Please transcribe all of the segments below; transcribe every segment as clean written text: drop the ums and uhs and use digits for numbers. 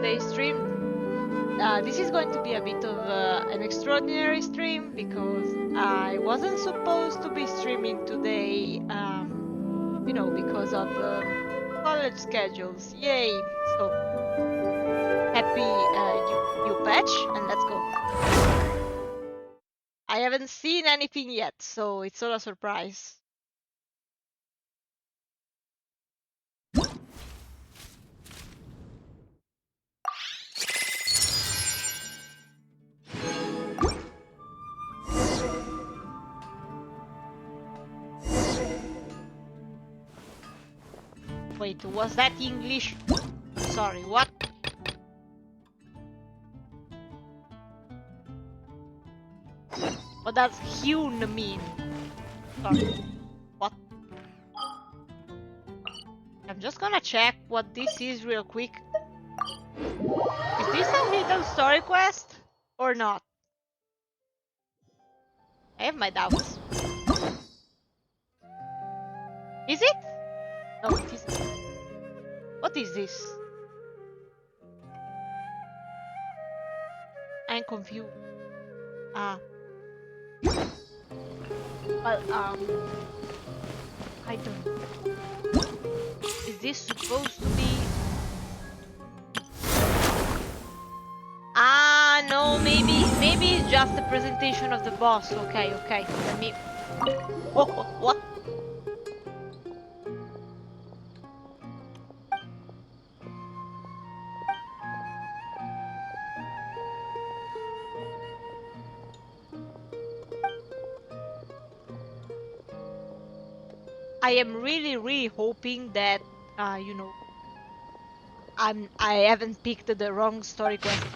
today's stream. This is going to be a bit of an extraordinary stream because I wasn't supposed to be streaming today, you know, because of college schedules. Yay! So happy you patch, and let's go. I haven't seen anything yet, so it's all a surprise. Wait, was that English? Sorry, what? What does hewn mean? Sorry, what? I'm just gonna check what this is real quick. Is this a hidden story quest or not? I have my doubts. Is it? No, it isn't. What is this? I'm confused. Well, I don't know. Is this supposed to be... no, maybe it's just the presentation of the boss. Okay, let me... Oh, what? I am really hoping that, you know, I haven't picked the wrong story quest.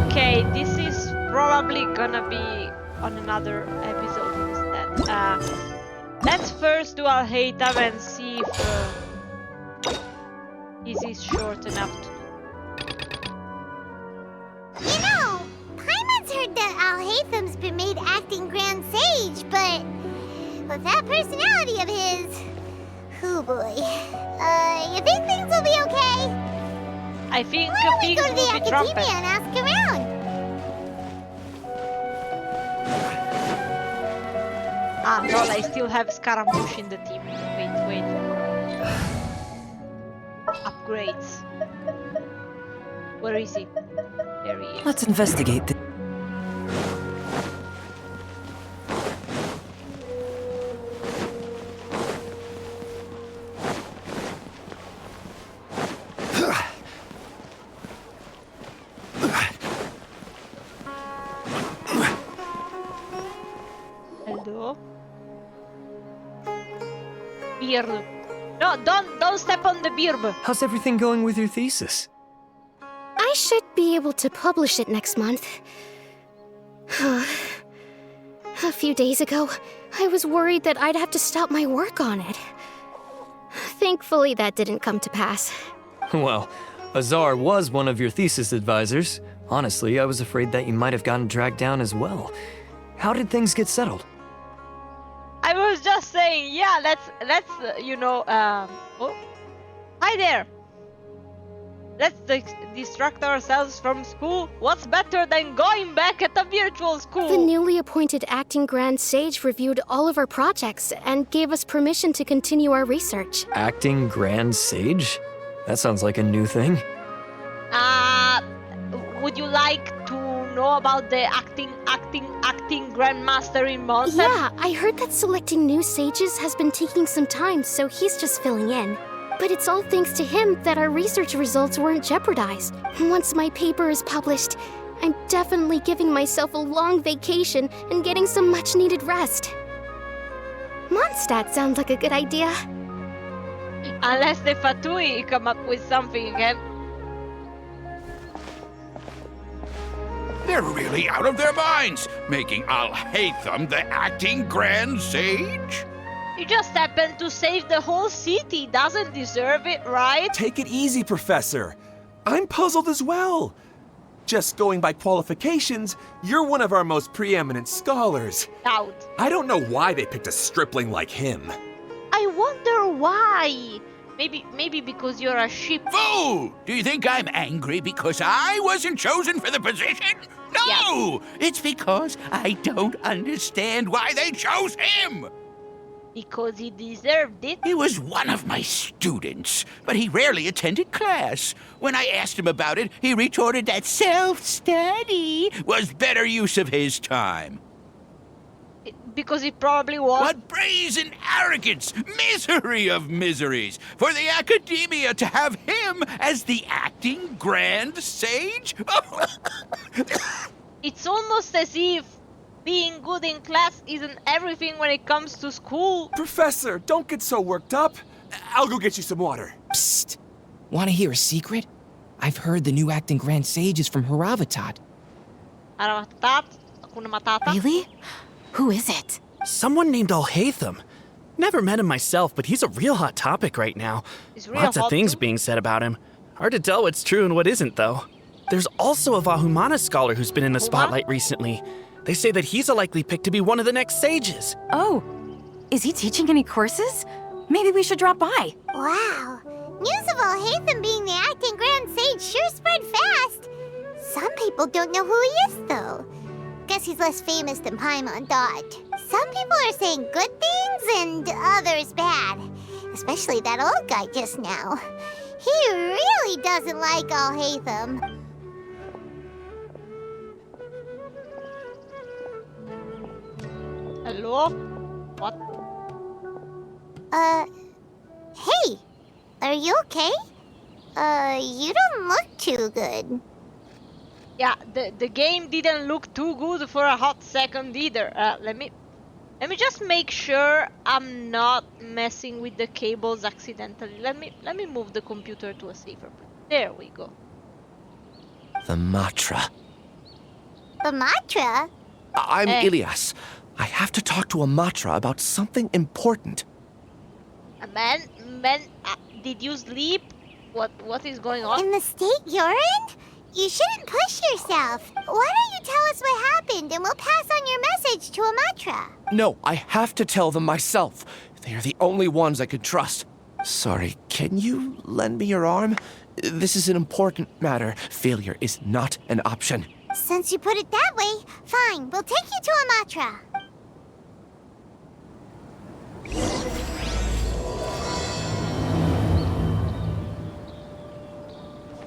Okay, this is probably gonna be on another episode instead. Let's first do our Haitam and see if this is short enough to do. You know, Paimon's heard that Al-Haytham's been made acting Grand Sage, but with that personality of his, oh boy, you think things will be okay? I think Why don't we things go to the will be academia trumpet. and ask around? Lol, I still have Scaramouche in the team. Wait. Upgrades. Where is he? There he is. Let's investigate this. Hello? Beard. No, don't step on the beard. How's everything going with your thesis? I should be able to publish it next month. A few days ago, I was worried that I'd have to stop my work on it. Thankfully, that didn't come to pass. Well, Azar was one of your thesis advisors. Honestly, I was afraid that you might have gotten dragged down as well. How did things get settled? I was just saying, yeah, let's you know, oh, hi there. Let's distract ourselves from school. What's better than going back at a virtual school? The newly appointed acting Grand Sage reviewed all of our projects and gave us permission to continue our research. Acting Grand Sage? That sounds like a new thing. Would you like to know about the acting Grandmaster in Monster? Yeah, I heard that selecting new sages has been taking some time, so he's just filling in. But it's all thanks to him that our research results weren't jeopardized. Once my paper is published, I'm definitely giving myself a long vacation and getting some much-needed rest. Mondstadt sounds like a good idea. Unless the Fatui come up with something again. They're really out of their minds, making Haitam the acting Grand Sage? He just happened to save the whole city. Doesn't deserve it, right? Take it easy, Professor. I'm puzzled as well. Just going by qualifications, you're one of our most preeminent scholars. Out. I don't know why they picked a stripling like him. I wonder why. Maybe because you're a sheep. Fool! Do you think I'm angry because I wasn't chosen for the position? No! It's because I don't understand why they chose him! Because he deserved it. He was one of my students, but he rarely attended class. When I asked him about it, he retorted that self-study was better use of his time. Because he probably was. What brazen arrogance! Misery of miseries! For the academia to have him as the acting Grand Sage? It's almost as if being good in class isn't everything when it comes to school. Professor, don't get so worked up. I'll go get you some water. Psst! Want to hear a secret? I've heard the new acting Grand Sage is from Haravatat. Hakuna Matata. Really? Who is it? Someone named Haitam. Never met him myself, but he's a real hot topic right now. He's real Lots of hot things too. being said about him. Hard to tell what's true and what isn't, though. There's also a Vahumana scholar who's been in the spotlight recently. They say that he's a likely pick to be one of the next sages. Oh, is he teaching any courses? Maybe we should drop by. Wow. News of Haitam being the acting Grand Sage sure spread fast. Some people don't know who he is, though. Guess he's less famous than Paimon thought. Some people are saying good things and others bad. Especially that old guy just now. He really doesn't like Haitam. Hello? What? Hey, are you okay? You don't look too good. Yeah, the game didn't look too good for a hot second either. Let me just make sure I'm not messing with the cables accidentally. Let me move the computer to a safer place. There we go. The Matra. The Matra? I'm Ilias. I have to talk to a Matra about something important. Man, did you sleep? What is going on? In the state you're in? You shouldn't push yourself. Why don't you tell us what happened and we'll pass on your message to a Matra? No, I have to tell them myself. They are the only ones I can trust. Sorry, can you lend me your arm? This is an important matter. Failure is not an option. Since you put it that way, fine. We'll take you to a Matra.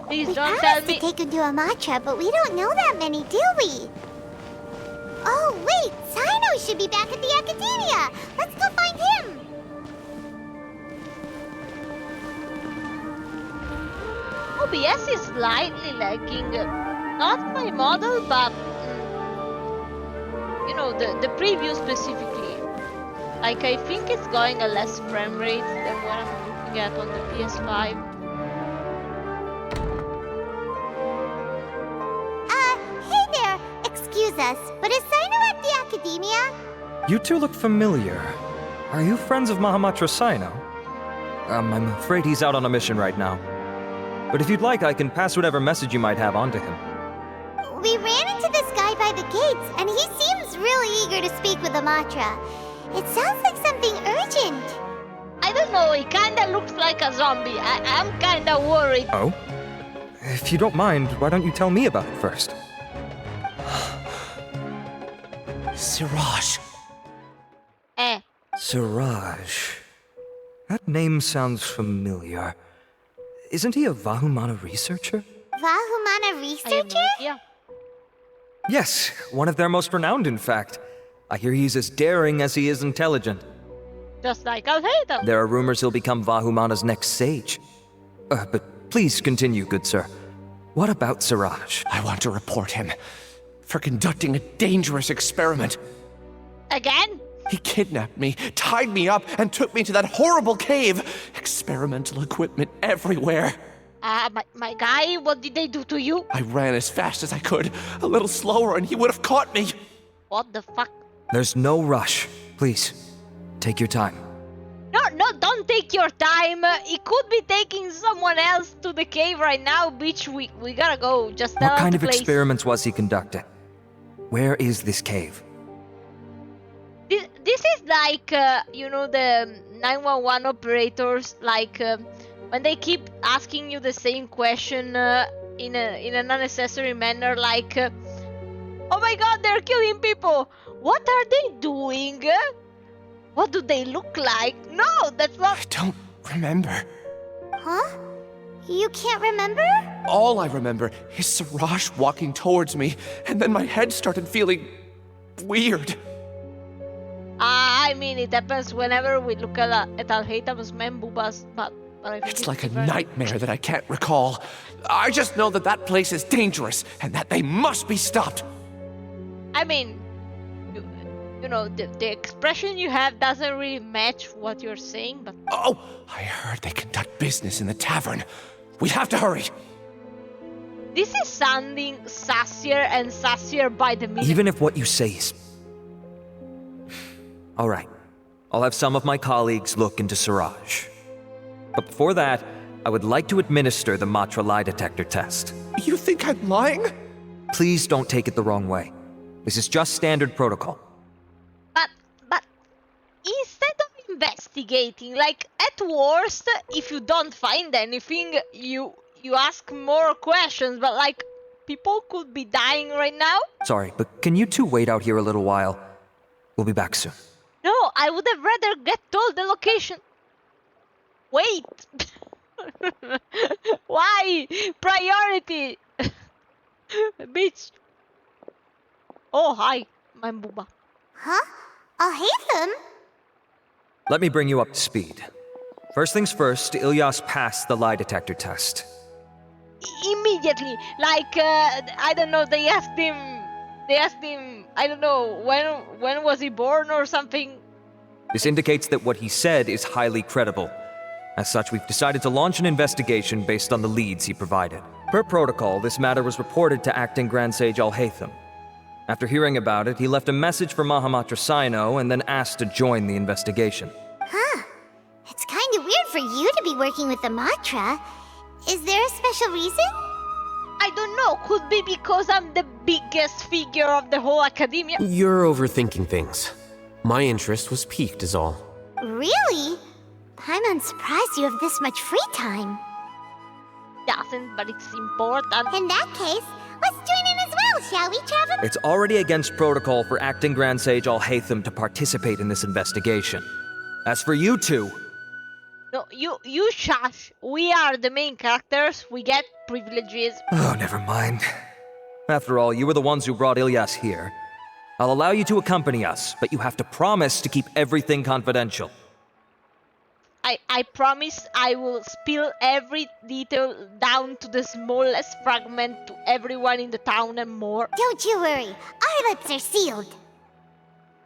Please We don't tell promised to me. take him to a Matra, but we don't know that many, do we? Oh, wait! Sino should be back at the Academia! Let's go find him! OBS is slightly lagging. Not my model, but you know, the preview specifically. Like, I think it's going a less frame rate than what I'm looking at on the PS5. Hey there! Excuse us, but is Sino at the Academia? You two look familiar. Are you friends of Mahamatra Sino? I'm afraid he's out on a mission right now. But if you'd like, I can pass whatever message you might have on to him. We ran into this guy by the gates, and he seems really eager to speak with the Matra. It sounds like something urgent. I don't know, he kinda looks like a zombie. I'm kinda worried. Oh? If you don't mind, why don't you tell me about it first? Siraj. Siraj. That name sounds familiar. Isn't he a Vahumana researcher? Vahumana researcher? Yeah. Yes, one of their most renowned, in fact. I hear he's as daring as he is intelligent. Just like Haitam. There are rumors he'll become Vahumana's next sage. But please continue, good sir. What about Siraj? I want to report him for conducting a dangerous experiment. Again? He kidnapped me, tied me up, and took me to that horrible cave. Experimental equipment everywhere. My guy, what did they do to you? I ran as fast as I could, a little slower, and he would have caught me. What the fuck? There's no rush. Please, take your time. No, don't take your time. It could be taking someone else to the cave right now, bitch. We gotta go. Just tell What us kind the of place. experiments was he conducting? Where is this cave? This is like, the 911 operators, like, when they keep asking you the same question in an unnecessary manner, like, oh my god, they're killing people. What are they doing? What do they look like? No, that's not... I don't remember. Huh? You can't remember? All I remember is Siraj walking towards me, and then my head started feeling weird. I mean, it happens whenever we look at Haitam's membubas, but I think It's like a different. nightmare that I can't recall. I just know that that place is dangerous, and that they must be stopped. I mean, the expression you have doesn't really match what you're saying, but... Oh, I heard they conduct business in the tavern. We have to hurry. This is sounding sassier and sassier by the minute. Even if what you say is... All right. I'll have some of my colleagues look into Siraj. But before that, I would like to administer the Matra lie detector test. You think I'm lying? Please don't take it the wrong way. This is just standard protocol. But instead of investigating, like, at worst, if you don't find anything, you ask more questions, but, like, people could be dying right now. Sorry, but can you two wait out here a little while? We'll be back soon. No, I would have rather get told the location. Wait. Why? Priority. Bitch. Oh, hi, my booba. Huh? I'll hate them? Let me bring you up to speed. First things first, Ilyas passed the lie detector test. Immediately, like, I don't know, they asked him, I don't know, when was he born or something? This indicates that what he said is highly credible. As such, we've decided to launch an investigation based on the leads he provided. Per protocol, this matter was reported to Acting Grand Sage Haitam. After hearing about it, he left a message for Mahamatra Sino and then asked to join the investigation. Huh. It's kind of weird for you to be working with the Matra. Is there a special reason? I don't know, could be because I'm the biggest figure of the whole academia. You're overthinking things. My interest was piqued is all. Really? I'm surprised you have this much free time. Doesn't, but it's important. In that case, let's join in as well, shall we, Trevor? It's already against protocol for Acting Grand Sage Haitam to participate in this investigation. As for you two... No, you shush. We are the main characters. We get privileges. Oh, never mind. After all, you were the ones who brought Ilyas here. I'll allow you to accompany us, but you have to promise to keep everything confidential. I promise I will spill every detail down to the smallest fragment to everyone in the town and more. Don't you worry. Our lips are sealed.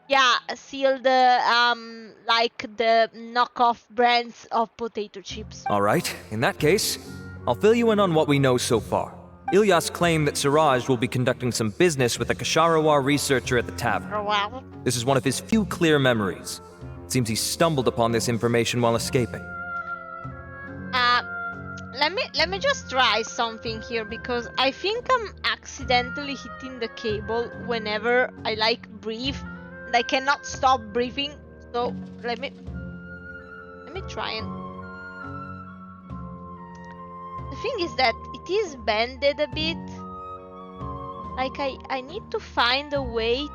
Yeah, sealed, like the knockoff brands of potato chips. All right, in that case, I'll fill you in on what we know so far. Ilyas claimed that Siraj will be conducting some business with a Kasharawar researcher at the tavern. Wow. This is one of his few clear memories. It seems he stumbled upon this information while escaping. Let me just try something here, because I think I'm accidentally hitting the cable whenever I, like, breathe. I cannot stop breathing, so let me try and... The thing is that it is bended a bit. Like I need to find a way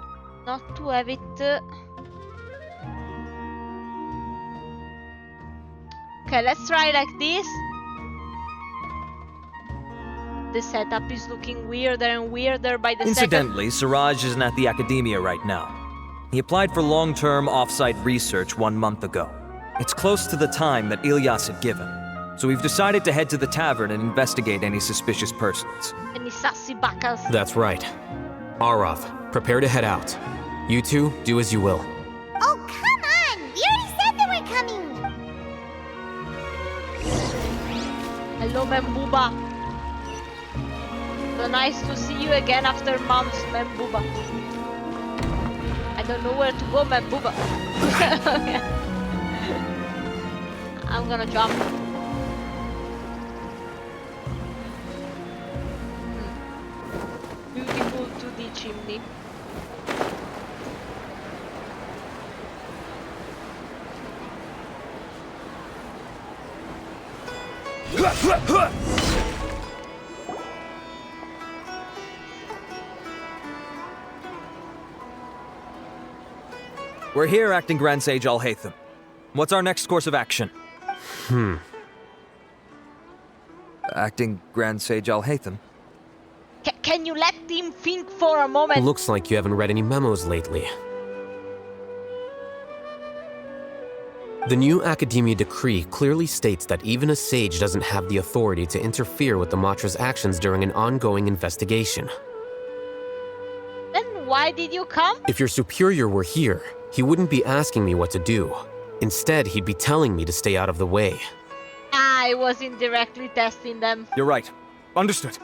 not to have it. Okay, let's try like this. The setup is looking weirder and weirder by the second. Incidentally, Suraj isn't at the academia right now. He applied for long-term off-site research 1 month ago. It's close to the time that Ilyas had given, so we've decided to head to the tavern and investigate any suspicious persons. Any sassy backers. That's right. Arav, prepare to head out. You two, do as you will. Oh, come on! We already said that we're coming! Hello, Membuba. So nice to see you again after months, Membuba. I don't know where to go, Membuba. I'm gonna jump. Beautiful 2D chimney. We're here, Acting Grand Sage Al-Haytham. What's our next course of action? Acting Grand Sage Al-Haytham? Can you let him think for a moment? Looks like you haven't read any memos lately. The new Academia decree clearly states that even a sage doesn't have the authority to interfere with the Matra's actions during an ongoing investigation. Then why did you come? If your superior were here, he wouldn't be asking me what to do. Instead, he'd be telling me to stay out of the way. I was indirectly testing them. You're right. Understood.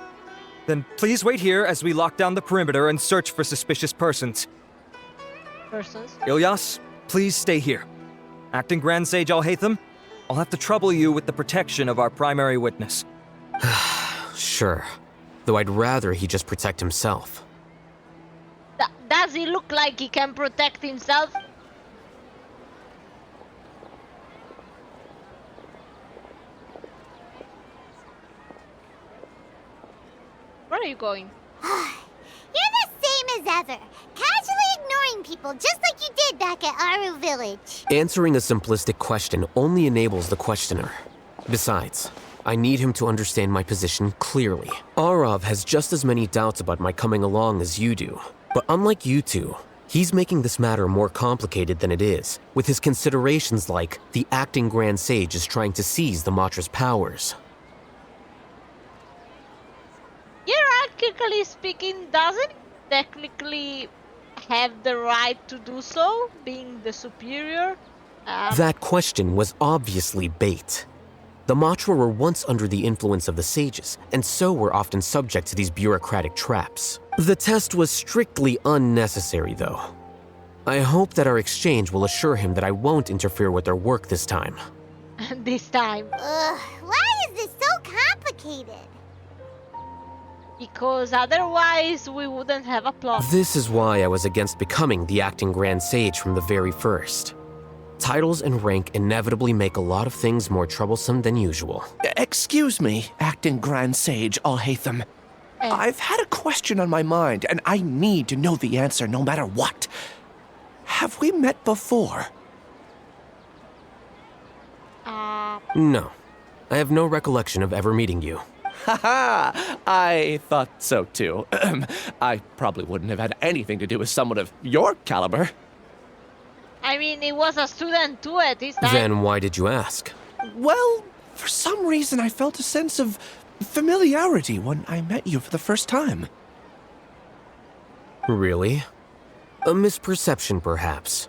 Then please wait here as we lock down the perimeter and search for suspicious persons. Persons? Ilyas, please stay here. Acting Grand Sage Al-Haytham, I'll have to trouble you with the protection of our primary witness. Sure. Though I'd rather he just protect himself. Does he look like he can protect himself? Where are you going? You're the same as ever. Casually ignoring people just like you did back at Aru Village. Answering a simplistic question only enables the questioner. Besides, I need him to understand my position clearly. Arav has just as many doubts about my coming along as you do. But unlike you two, he's making this matter more complicated than it is, with his considerations like the acting Grand Sage is trying to seize the Matra's powers. Hierarchically speaking, doesn't he technically have the right to do so, being the superior? That question was obviously bait. The Matra were once under the influence of the sages, and so were often subject to these bureaucratic traps. The test was strictly unnecessary, though. I hope that our exchange will assure him that I won't interfere with their work this time. This time. Why is this so complicated? Because otherwise we wouldn't have a plot. This is why I was against becoming the acting Grand Sage from the very first. Titles and rank inevitably make a lot of things more troublesome than usual. Excuse me, Acting Grand Sage Al-Haytham. I've had a question on my mind, and I need to know the answer no matter what. Have we met before? No. I have no recollection of ever meeting you. Haha, I thought so too. I probably wouldn't have had anything to do with someone of your caliber. I mean, he was a student too at this time. Then why did you ask? Well, for some reason I felt a sense of familiarity when I met you for the first time. Really? A misperception, perhaps.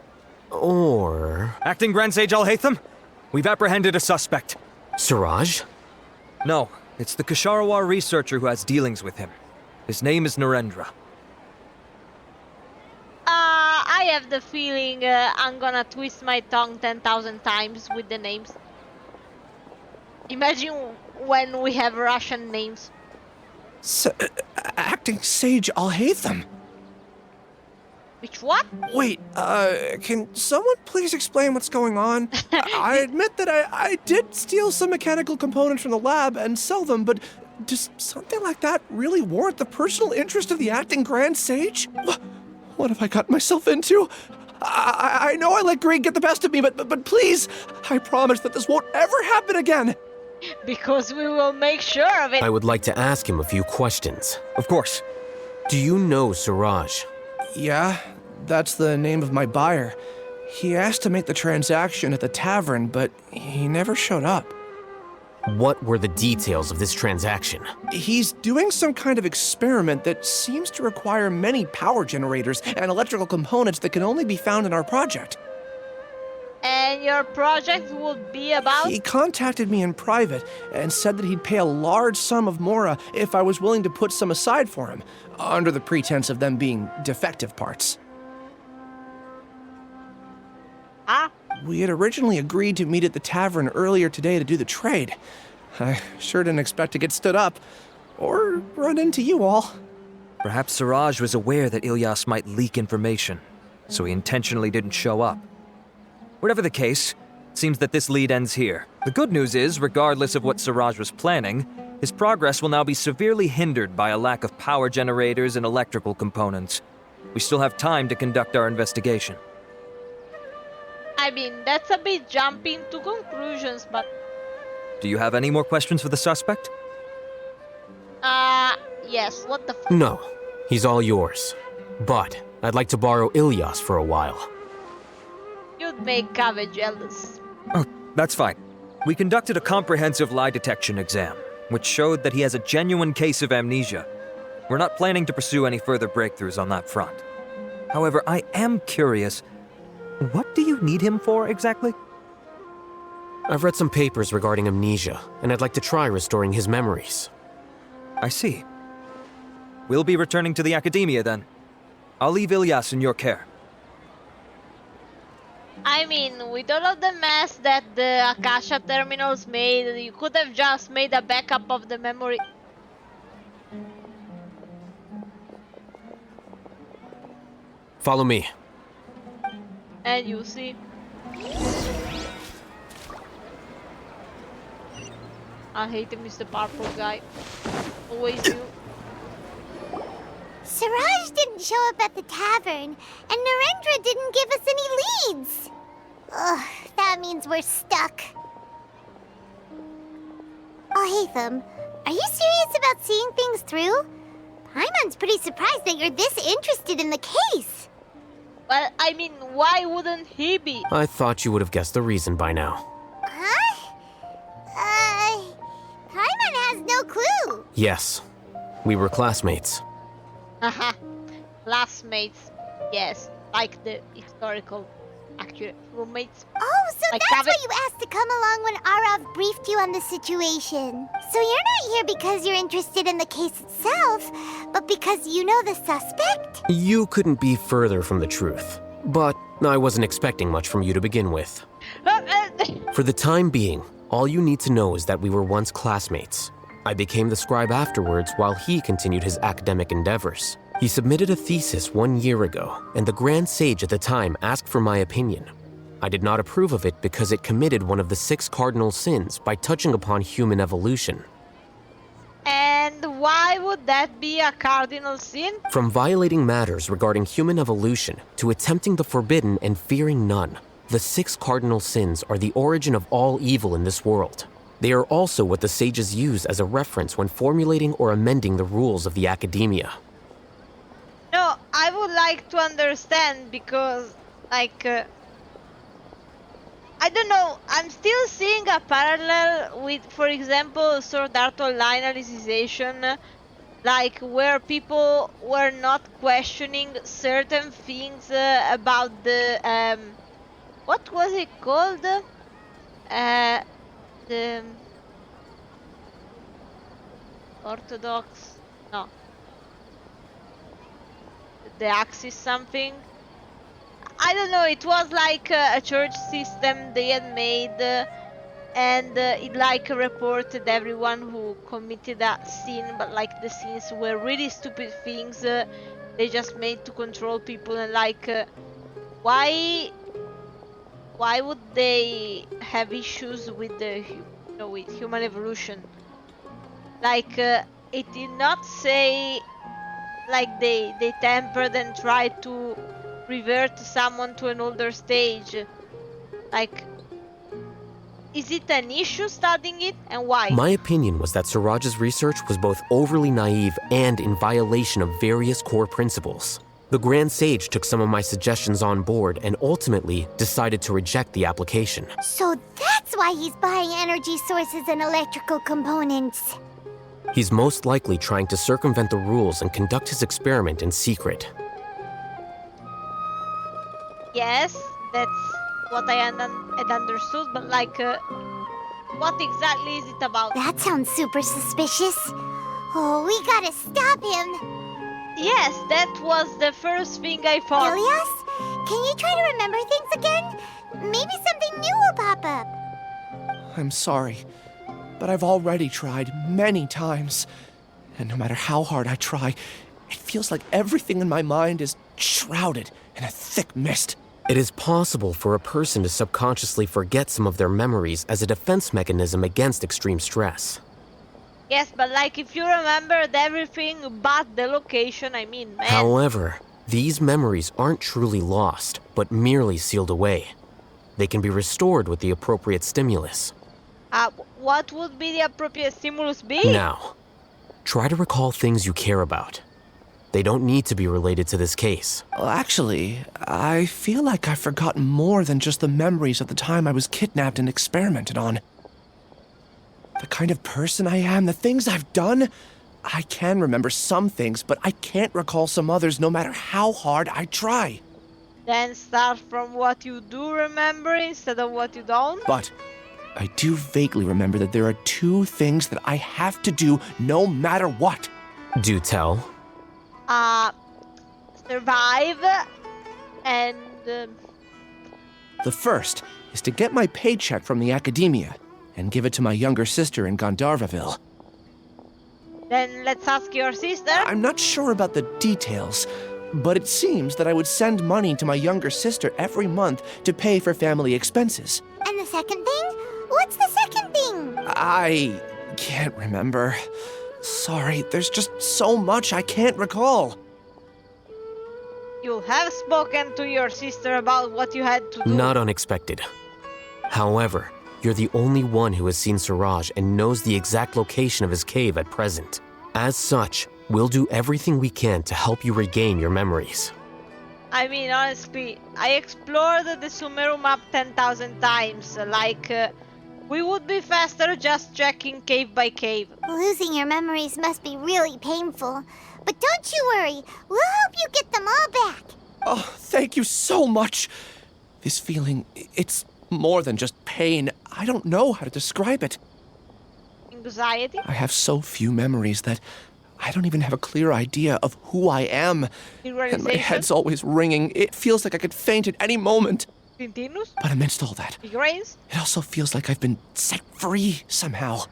Or... Acting Grand Sage Al-Haytham, we've apprehended a suspect. Suraj? No, it's the Kasharawar researcher who has dealings with him. His name is Narendra. I have the feeling I'm gonna twist my tongue 10,000 times with the names. Imagine when we have Russian names. Acting Sage Al-Haytham. Which what? Wait, can someone please explain what's going on? I admit that I did steal some mechanical components from the lab and sell them, but does something like that really warrant the personal interest of the acting Grand Sage? What have I gotten myself into? I know I let greed get the best of me, but please, I promise that this won't ever happen again. Because we will make sure of it. I would like to ask him a few questions. Of course. Do you know Suraj? Yeah, that's the name of my buyer. He asked to make the transaction at the tavern, but he never showed up. What were the details of this transaction? He's doing some kind of experiment that seems to require many power generators and electrical components that can only be found in our project. And your project would be about? He contacted me in private and said that he'd pay a large sum of Mora if I was willing to put some aside for him, under the pretense of them being defective parts. Ah? We had originally agreed to meet at the tavern earlier today to do the trade. I sure didn't expect to get stood up, or run into you all. Perhaps Suraj was aware that Ilyas might leak information, so he intentionally didn't show up. Whatever the case, it seems that this lead ends here. The good news is, regardless of what Suraj was planning, his progress will now be severely hindered by a lack of power generators and electrical components. We still have time to conduct our investigation. I mean, that's a bit jumping to conclusions, but... Do you have any more questions for the suspect? Yes, what the f... No, he's all yours. But I'd like to borrow Ilyas for a while. You'd make Kaveh jealous. Oh, that's fine. We conducted a comprehensive lie detection exam, which showed that he has a genuine case of amnesia. We're not planning to pursue any further breakthroughs on that front. However, I am curious, what do you need him for exactly? I've read some papers regarding amnesia, and I'd like to try restoring his memories. I see. We'll be returning to the academia then. I'll leave Ilyas in your care. I mean, with all of the mess that the Akasha terminals made, you could have just made a backup of the memory. Follow me. And you see. I hate him, Mr. Purple guy. Always you. Siraj didn't show up at the tavern, and Narendra didn't give us any leads. Ugh, that means we're stuck. Oh, Haitam, are you serious about seeing things through? Paimon's pretty surprised that you're this interested in the case. Well, I mean, why wouldn't he be? I thought you would have guessed the reason by now. Huh? Paimon has no clue. Yes, we were classmates. Haha. Classmates. Yes, like the historical accurate roommates. Oh, so Like that's Kaveh. why you asked to come along when Arav briefed you on the situation. So you're not here because you're interested in the case itself, but because you know the suspect? You couldn't be further from the truth. But I wasn't expecting much from you to begin with. For the time being, all you need to know is that we were once classmates. I became the scribe afterwards while he continued his academic endeavors. He submitted a thesis 1 year ago, and the Grand Sage at the time asked for my opinion. I did not approve of it because it committed one of the 6 cardinal sins by touching upon human evolution. And why would that be a cardinal sin? From violating matters regarding human evolution to attempting the forbidden and fearing none, the 6 cardinal sins are the origin of all evil in this world. They are also what the sages use as a reference when formulating or amending the rules of the academia. No, I would like to understand because, like, I don't know, I'm still seeing a parallel with, for example, Sword Art Online alicization, like where people were not questioning certain things about the, what was it called? The Orthodox, no, the Axis something. I don't know, it was like a church system they had made and it like reported everyone who committed that sin, but like the sins were really stupid things they just made to control people, and like why would they have issues with with human evolution? Like it did not say like they tempered and tried to revert someone to an older stage. Like, is it an issue studying it, and why? My opinion was that Suraj's research was both overly naive and in violation of various core principles. The Grand Sage took some of my suggestions on board and ultimately decided to reject the application. So that's why he's buying energy sources and electrical components. He's most likely trying to circumvent the rules and conduct his experiment in secret. Yes, that's what I had understood, but like, what exactly is it about? That sounds super suspicious. Oh, we gotta stop him. Yes, that was the first thing I thought. Ilias, can you try to remember things again? Maybe something new will pop up. I'm sorry, but I've already tried many times. And no matter how hard I try, it feels like everything in my mind is shrouded in a thick mist. It is possible for a person to subconsciously forget some of their memories as a defense mechanism against extreme stress. Yes, but like if you remembered everything but the location, I mean, man. However, these memories aren't truly lost, but merely sealed away. They can be restored with the appropriate stimulus. What would be the appropriate stimulus be? Now, try to recall things you care about. They don't need to be related to this case. Well, actually, I feel like I've forgotten more than just the memories of the time I was kidnapped and experimented on. The kind of person I am, the things I've done, I can remember some things, but I can't recall some others no matter how hard I try. Then start from what you do remember instead of what you don't? But I do vaguely remember that there are two things that I have to do no matter what. Do tell. Survive and... The first is to get my paycheck from the academia and give it to my younger sister in Gandharvaville. Then let's ask your sister. I'm not sure about the details, but it seems that I would send money to my younger sister every month to pay for family expenses. And the second thing? What's the second thing? I can't remember. Sorry, there's just so much I can't recall. You have spoken to your sister about what you had to do. Not unexpected. However, you're the only one who has seen Suraj and knows the exact location of his cave at present. As such, we'll do everything we can to help you regain your memories. I mean, honestly, I explored the Sumeru map 10,000 times. Like, we would be faster just checking cave by cave. Losing your memories must be really painful. But don't you worry, we'll help you get them all back. Oh, thank you so much. This feeling, it's more than just pain. I don't know how to describe it. Anxiety? I have so few memories that I don't even have a clear idea of who I am. And my head's always ringing. It feels like I could faint at any moment. Tintinus? But amidst all that, Migraines? it also feels like I've been set free somehow.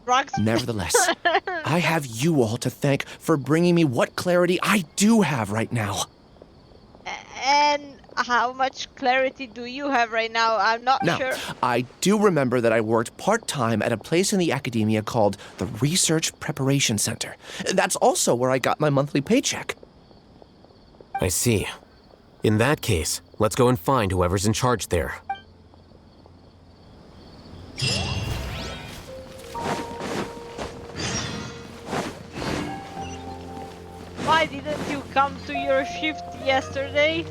Drugs? Nevertheless, I have you all to thank for bringing me what clarity I do have right now. And how much clarity do you have right now? I'm not Now, sure. I do remember that I worked part-time at a place in the academia called the Research Preparation Center. That's also where I got my monthly paycheck. I see. In that case, let's go and find whoever's in charge there. Why didn't you come to your shift yesterday?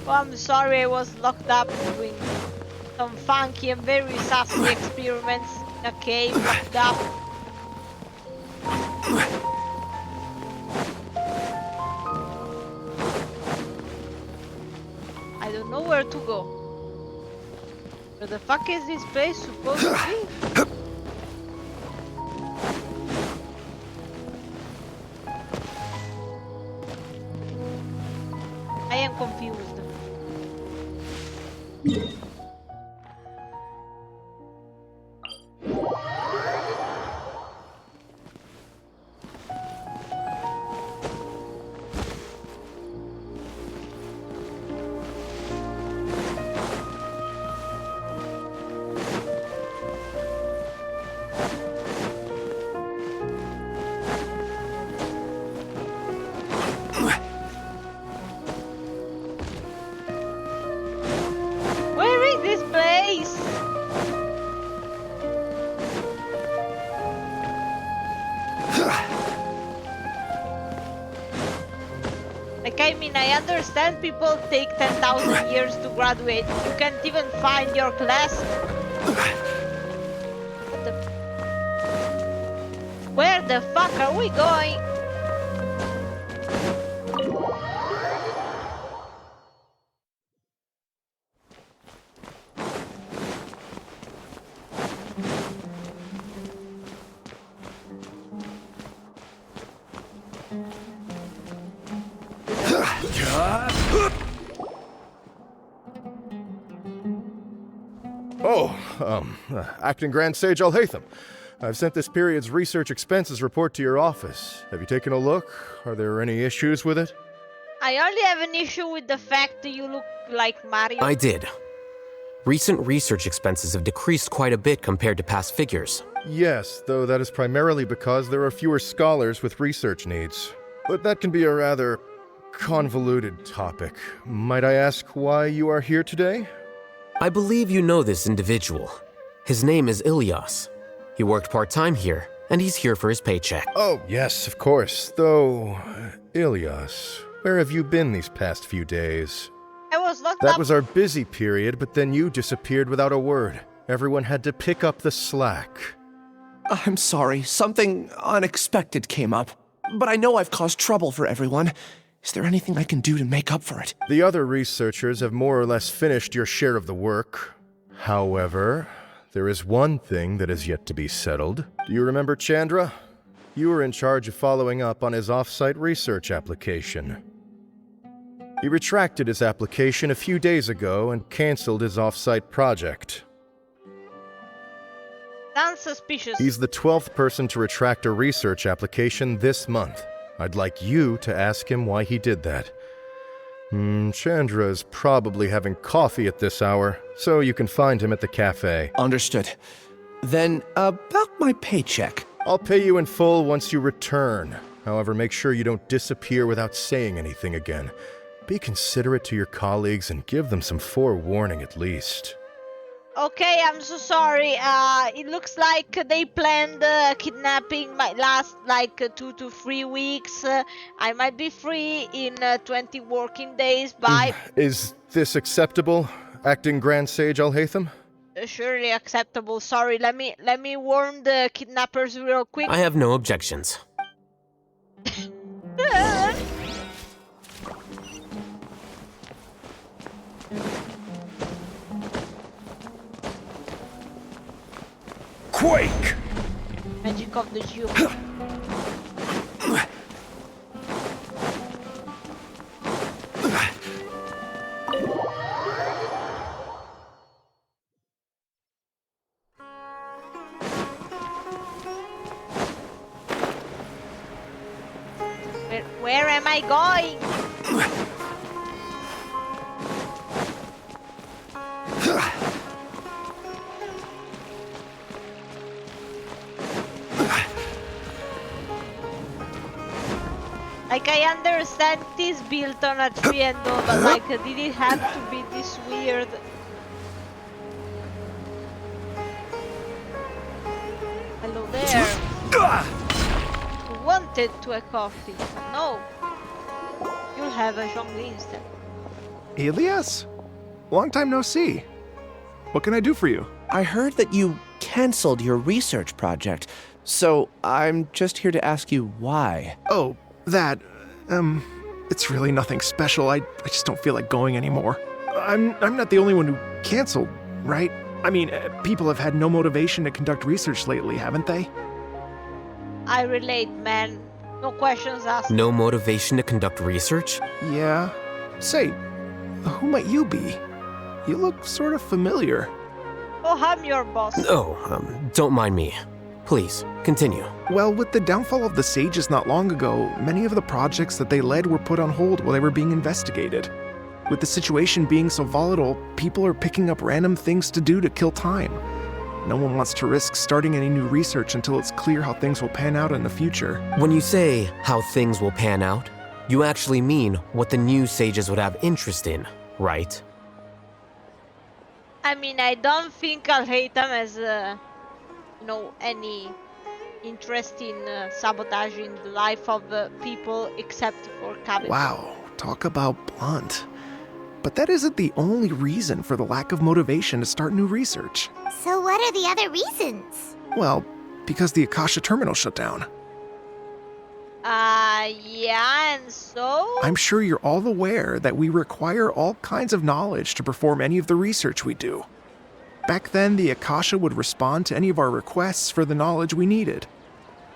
Oh, I'm sorry, I was locked up doing some funky and very sassy experiments in a cave locked up. I don't know where to go. Where the fuck is this place supposed to be? I am confused. mean, I understand people take 10,000 years to graduate. You can't even find your class. What the... Where the fuck are we going? Acting Grand Sage Haitam. I've sent this period's research expenses report to your office. Have you taken a look? Are there any issues with it? I only have an issue with the fact that you look like Mario. I did. Recent research expenses have decreased quite a bit compared to past figures. Yes, though that is primarily because there are fewer scholars with research needs. But that can be a rather convoluted topic. Might I ask why you are here today? I believe you know this individual. His name is Ilyas. He worked part-time here, and he's here for his paycheck. Oh, yes, of course. Though, Ilyas, where have you been these past few days? I was locked That up. was our busy period, but then you disappeared without a word. Everyone had to pick up the slack. I'm sorry, something unexpected came up. But I know I've caused trouble for everyone. Is there anything I can do to make up for it? The other researchers have more or less finished your share of the work. However, there is one thing that is yet to be settled. Do you remember Chandra? You were in charge of following up on his off-site research application. He retracted his application a few days ago and canceled his off-site project. Sounds suspicious. He's the 12th person to retract a research application this month. I'd like you to ask him why he did that. Chandra is probably having coffee at this hour, so you can find him at the cafe. Understood. Then, about my paycheck. I'll pay you in full once you return. However, make sure you don't disappear without saying anything again. Be considerate to your colleagues and give them some forewarning at least. Okay, I'm so sorry. It looks like they planned kidnapping might last like 2 to 3 weeks. I might be free in 20 working days. Bye. Is this acceptable, Acting Grand Sage Haitam? Surely acceptable. Sorry, let me warn the kidnappers real quick. I have no objections. Quake! Magic of the Jew. Where am I going? Like, I understand it is built on a tree and all, but like, did it have to be this weird? Hello there. You wanted to a coffee, but no. You'll have a Zhongli instead. Elias? Long time no see. What can I do for you? I heard that you canceled your research project, so I'm just here to ask you why. Oh, that, it's really nothing special. I just don't feel like going anymore. I'm not the only one who canceled, right? I mean, people have had no motivation to conduct research lately, haven't they? I relate, man. No questions asked. No motivation to conduct research? Yeah. Say, who might you be? You look sort of familiar. Oh, I'm your boss. Oh, don't mind me. Please, continue. Well, with the downfall of the Sages not long ago, many of the projects that they led were put on hold while they were being investigated. With the situation being so volatile, people are picking up random things to do to kill time. No one wants to risk starting any new research until it's clear how things will pan out in the future. When you say how things will pan out, you actually mean what the new Sages would have interest in, right? I mean, I don't think Haitam has, any interest in sabotaging the life of people except for cabbage. Wow, Talk about blunt. But that isn't the only reason for the lack of motivation to start new research. So what are the other reasons? Well, because the Akasha terminal shut down. Yeah, and so? I'm sure you're all aware that we require all kinds of knowledge to perform any of the research we do. Back then, the Akasha would respond to any of our requests for the knowledge we needed.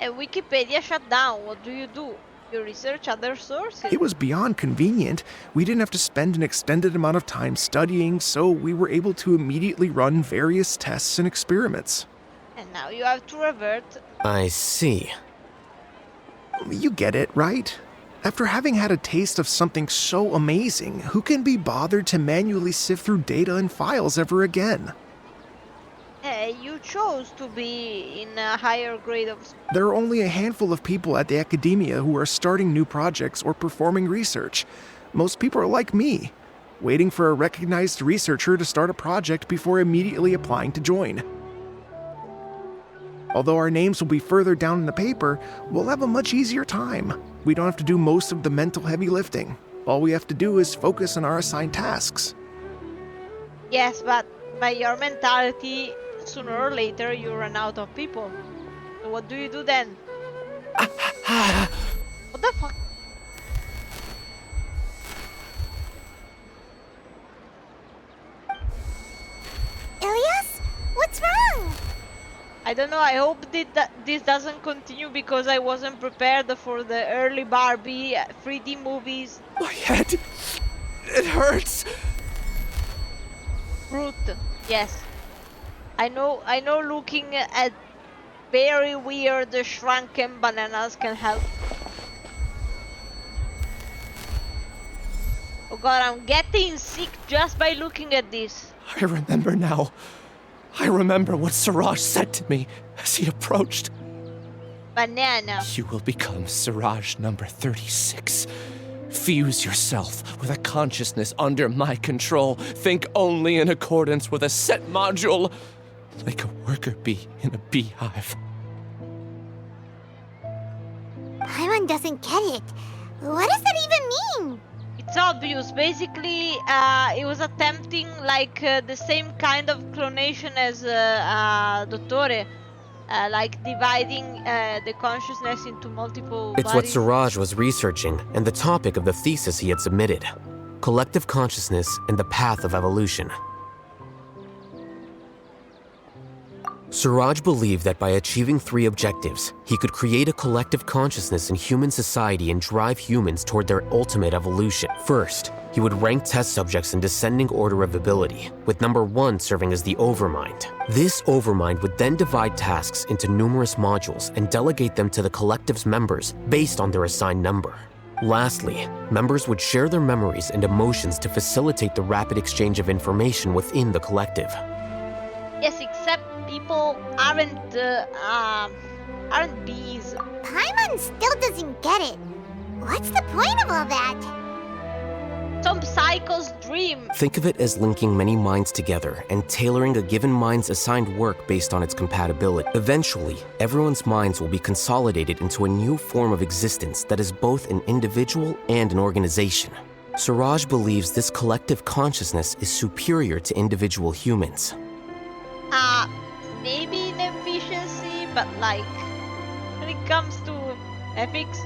And Wikipedia shut down. What do? You research other sources? It was beyond convenient. We didn't have to spend an extended amount of time studying, so we were able to immediately run various tests and experiments. And now you have to revert. I see. You get it, right? After having had a taste of something so amazing, who can be bothered to manually sift through data and files ever again? You chose to be in a higher grade of school. There are only a handful of people at the academia who are starting new projects or performing research. Most people are like me, waiting for a recognized researcher to start a project before immediately applying to join. Although our names will be further down in the paper, we'll have a much easier time. We don't have to do most of the mental heavy lifting. All we have to do is focus on our assigned tasks. Yes, but by your mentality, sooner or later you run out of people. So what do you do then? What the fuck? Elias? What's wrong? I don't know, I hope this doesn't continue because I wasn't prepared for the early Barbie 3D movies. My head! It hurts! Fruit, yes. I know looking at very weird shrunken bananas can help. Oh god, I'm getting sick just by looking at this. I remember now. I remember what Siraj said to me as he approached. Banana. You will become Siraj number 36. Fuse yourself with a consciousness under my control. Think only in accordance with a set module, like a worker bee in a beehive. Paimon doesn't get it. What does that even mean? It's obvious. Basically, it was attempting like the same kind of clonation as Dottore, like dividing the consciousness into multiple It's what bodies. Siraj was researching and the topic of the thesis he had submitted. Collective consciousness and the path of evolution. Siraj believed that by achieving 3 objectives, he could create a collective consciousness in human society and drive humans toward their ultimate evolution. First, he would rank test subjects in descending order of ability, with number 1 serving as the overmind. This overmind would then divide tasks into numerous modules and delegate them to the collective's members based on their assigned number. Lastly, members would share their memories and emotions to facilitate the rapid exchange of information within the collective. Yes, except people aren't bees. Paimon still doesn't get it. What's the point of all that? Some psycho's dream. Think of it as linking many minds together and tailoring a given mind's assigned work based on its compatibility. Eventually, everyone's minds will be consolidated into a new form of existence that is both an individual and an organization. Siraj believes this collective consciousness is superior to individual humans. Maybe in efficiency, but like, when it comes to ethics,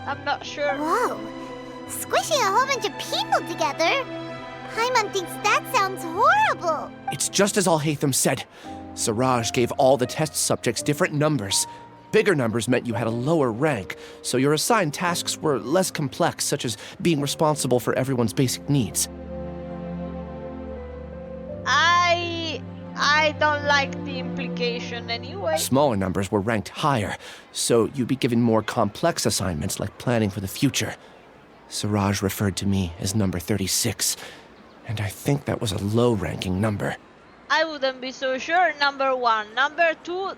I'm not sure. Whoa. Squishing a whole bunch of people together? Paimon thinks that sounds horrible. It's just as Haitam said. Siraj gave all the test subjects different numbers. Bigger numbers meant you had a lower rank, so your assigned tasks were less complex, such as being responsible for everyone's basic needs. I don't like the implication anyway. Smaller numbers were ranked higher, so you'd be given more complex assignments like planning for the future. Siraj referred to me as number 36, and I think that was a low-ranking number. I wouldn't be so sure, number 1. Number 2,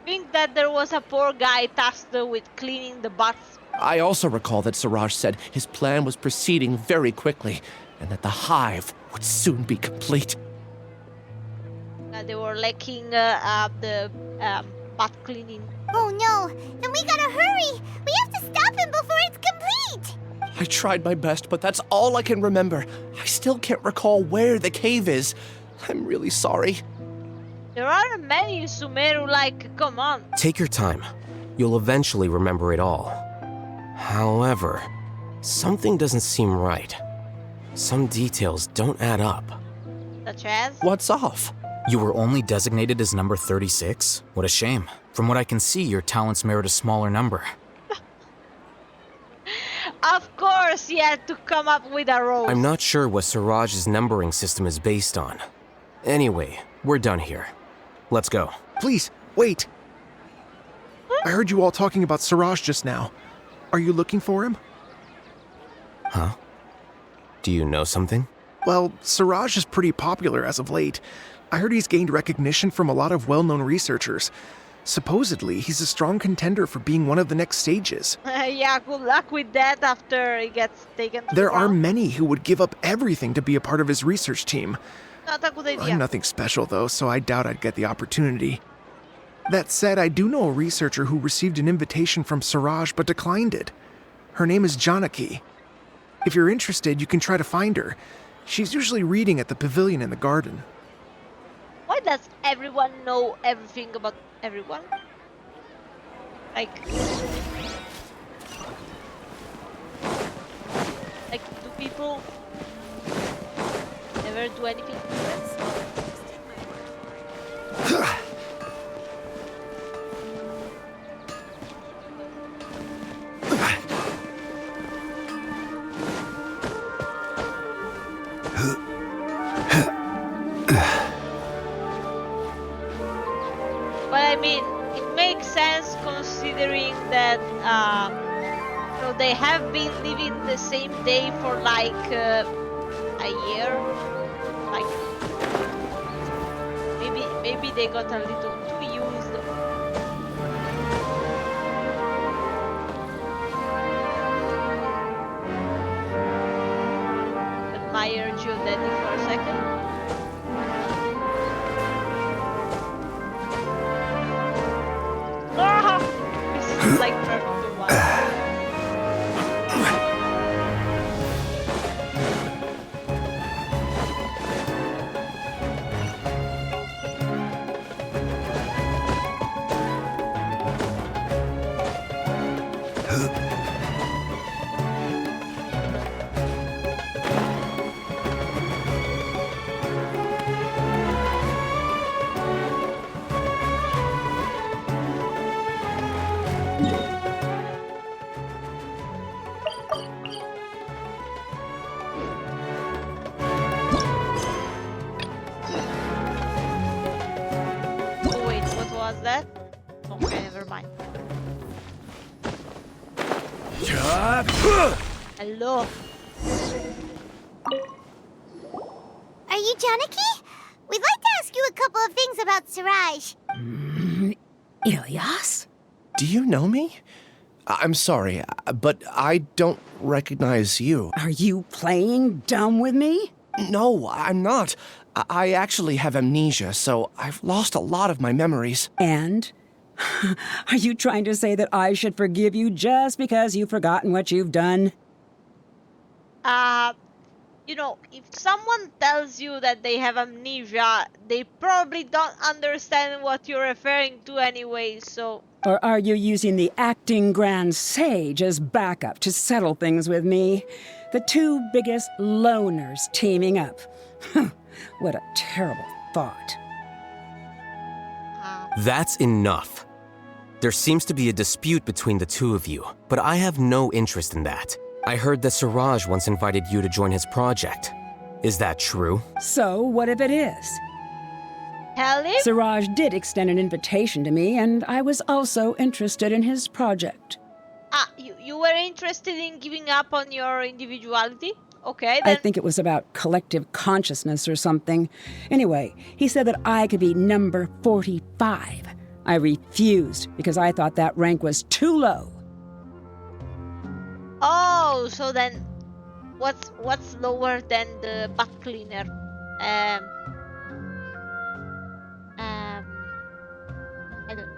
think that there was a poor guy tasked with cleaning the butts. I also recall that Siraj said his plan was proceeding very quickly, and that the hive would soon be complete. They were lacking the butt cleaning. Oh no, then we gotta hurry. We have to stop him before it's complete. I tried my best, but that's all I can remember. I still can't recall where the cave is. I'm really sorry. There aren't many in Sumeru, like, come on. Take your time. You'll eventually remember it all. However, something doesn't seem right. Some details don't add up. Such as? What's off? You were only designated as number 36? What a shame. From what I can see, your talents merit a smaller number. Of course he had to come up with a rose. I'm not sure what Siraj's numbering system is based on. Anyway, we're done here. Let's go. Please, wait. I heard you all talking about Siraj just now. Are you looking for him? Huh? Do you know something? Well, Siraj is pretty popular as of late. I heard he's gained recognition from a lot of well-known researchers. Supposedly, he's a strong contender for being one of the next sages. Yeah, good luck with that after he gets taken to There the are ground. many who would give up everything to be a part of his research team. Not a good idea. I'm nothing special, though, so I doubt I'd get the opportunity. That said, I do know a researcher who received an invitation from Siraj but declined it. Her name is Janaki. If you're interested, you can try to find her. She's usually reading at the pavilion in the garden. Why does everyone know everything about everyone? Like do people never do anything different? But I mean, it makes sense considering that they have been living the same day for like a year. Like maybe they got a little too used. Admire Geodetic for a second. This is like perfectly one. Oh wait, what was that? Okay, never mind. Hello. Are you Janaki? We'd like to ask you a couple of things about Siraj. Ilyas? Do you know me? I'm sorry, but I don't recognize you. Are you playing dumb with me? No, I'm not. I actually have amnesia, so I've lost a lot of my memories. And? Are you trying to say that I should forgive you just because you've forgotten what you've done? If someone tells you that they have amnesia, they probably don't understand what you're referring to anyway, so... Or are you using the acting Grand Sage as backup to settle things with me? The two biggest loners teaming up. What a terrible thought. That's enough. There seems to be a dispute between the two of you, but I have no interest in that. I heard that Siraj once invited you to join his project. Is that true? So, what if it is? Tell him? Siraj did extend an invitation to me, and I was also interested in his project. You were interested in giving up on your individuality? Okay, then. I think it was about collective consciousness or something. Anyway, he said that I could be number 45. I refused because I thought that rank was too low. Oh, so then what's lower than the back cleaner? I don't.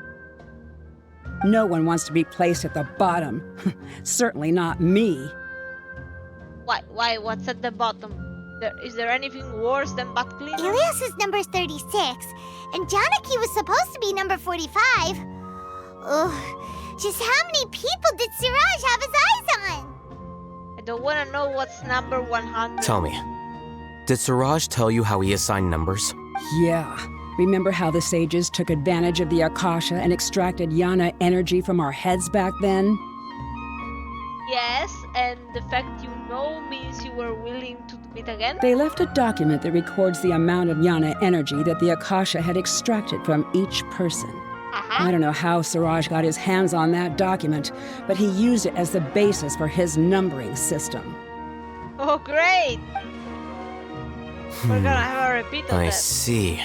No one wants to be placed at the bottom. Certainly not me. Why, what's at the bottom? Is there anything worse than butt cleaner? Ilias is number 36, and Janaki was supposed to be number 45. Ugh, just how many people did Siraj have his eyes on? I don't want to know what's number 100. Tell me, did Siraj tell you how he assigned numbers? Yeah. Remember how the sages took advantage of the Akasha and extracted Yana energy from our heads back then? Yes, and the fact you know means you were willing to do it again? They left a document that records the amount of Yana energy that the Akasha had extracted from each person. I don't know how Siraj got his hands on that document, but he used it as the basis for his numbering system. Oh, great! We're gonna have a repeat of I that. see.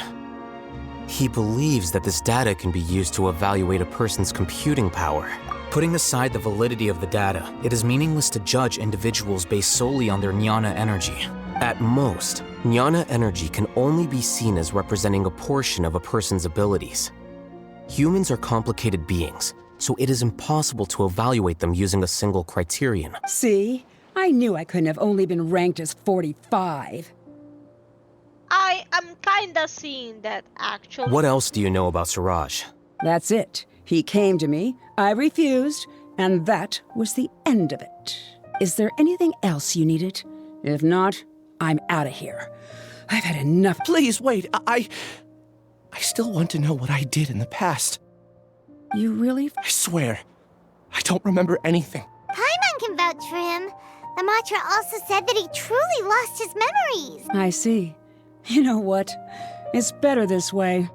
He believes that this data can be used to evaluate a person's computing power. Putting aside the validity of the data, it is meaningless to judge individuals based solely on their jnana energy. At most, jnana energy can only be seen as representing a portion of a person's abilities. Humans are complicated beings, so it is impossible to evaluate them using a single criterion. See? I knew I couldn't have only been ranked as 45. I am kinda seeing that, actually. What else do you know about Siraj? That's it. He came to me, I refused, and that was the end of it. Is there anything else you needed? If not, I'm out of here. I've had enough. Please wait. I still want to know what I did in the past. You really? I swear, I don't remember anything. Paimon can vouch for him. The mantra also said that he truly lost his memories. I see. You know what? It's better this way.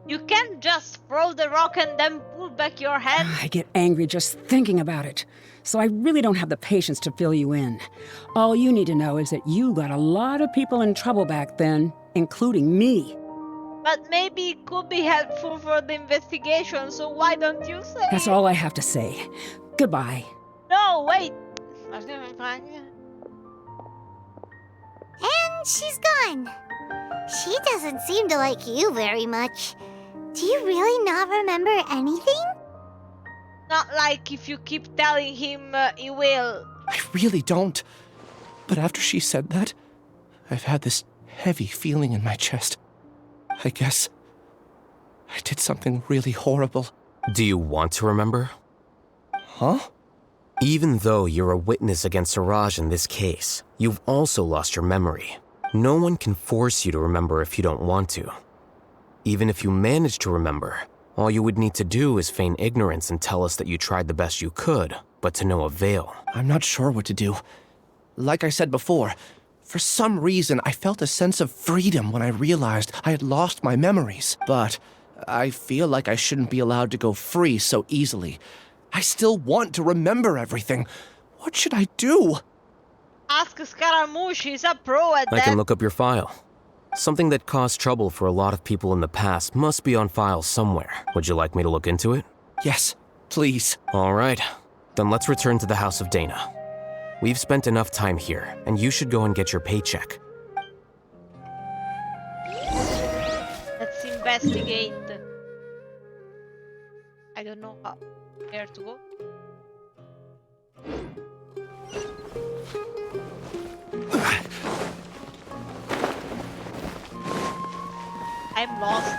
You can't just throw the rock and then pull back your head. I get angry just thinking about it. So I really don't have the patience to fill you in. All you need to know is that you got a lot of people in trouble back then, including me. But maybe it could be helpful for the investigation, so why don't you say? That's all I have to say. Goodbye. No, wait. And she's gone. She doesn't seem to like you very much. Do you really not remember anything? Not like if you keep telling him, he will. I really don't. But after she said that, I've had this heavy feeling in my chest. I guess I did something really horrible. Do you want to remember? Huh? Even though you're a witness against Siraj in this case, you've also lost your memory. No one can force you to remember if you don't want to. Even if you manage to remember, all you would need to do is feign ignorance and tell us that you tried the best you could, but to no avail. I'm not sure what to do. Like I said before, for some reason I felt a sense of freedom when I realized I had lost my memories. But I feel like I shouldn't be allowed to go free so easily. I still want to remember everything. What should I do? Ask Scaramouche, he's a pro at I that. can look up your file. Something that caused trouble for a lot of people in the past must be on file somewhere. Would you like me to look into it? Yes, please. All right. Then let's return to the House of Dana. We've spent enough time here, and you should go and get your paycheck. Let's investigate. I don't know where to go. I'm lost.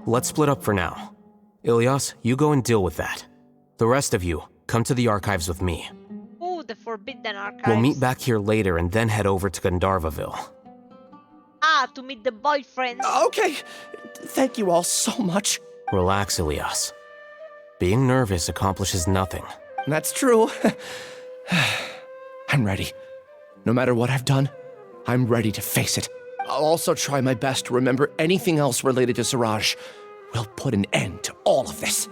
Let's split up for now. Ilyas, you go and deal with that. The rest of you, come to the archives with me. Ooh, the Forbidden Archives. We'll meet back here later and then head over to Gandharvaville. Ah, to meet the boyfriend. Okay. Thank you all so much. Relax, Ilyas. Being nervous accomplishes nothing. That's true. I'm ready. No matter what I've done, I'm ready to face it. I'll also try my best to remember anything else related to Siraj. We'll put an end to all of this.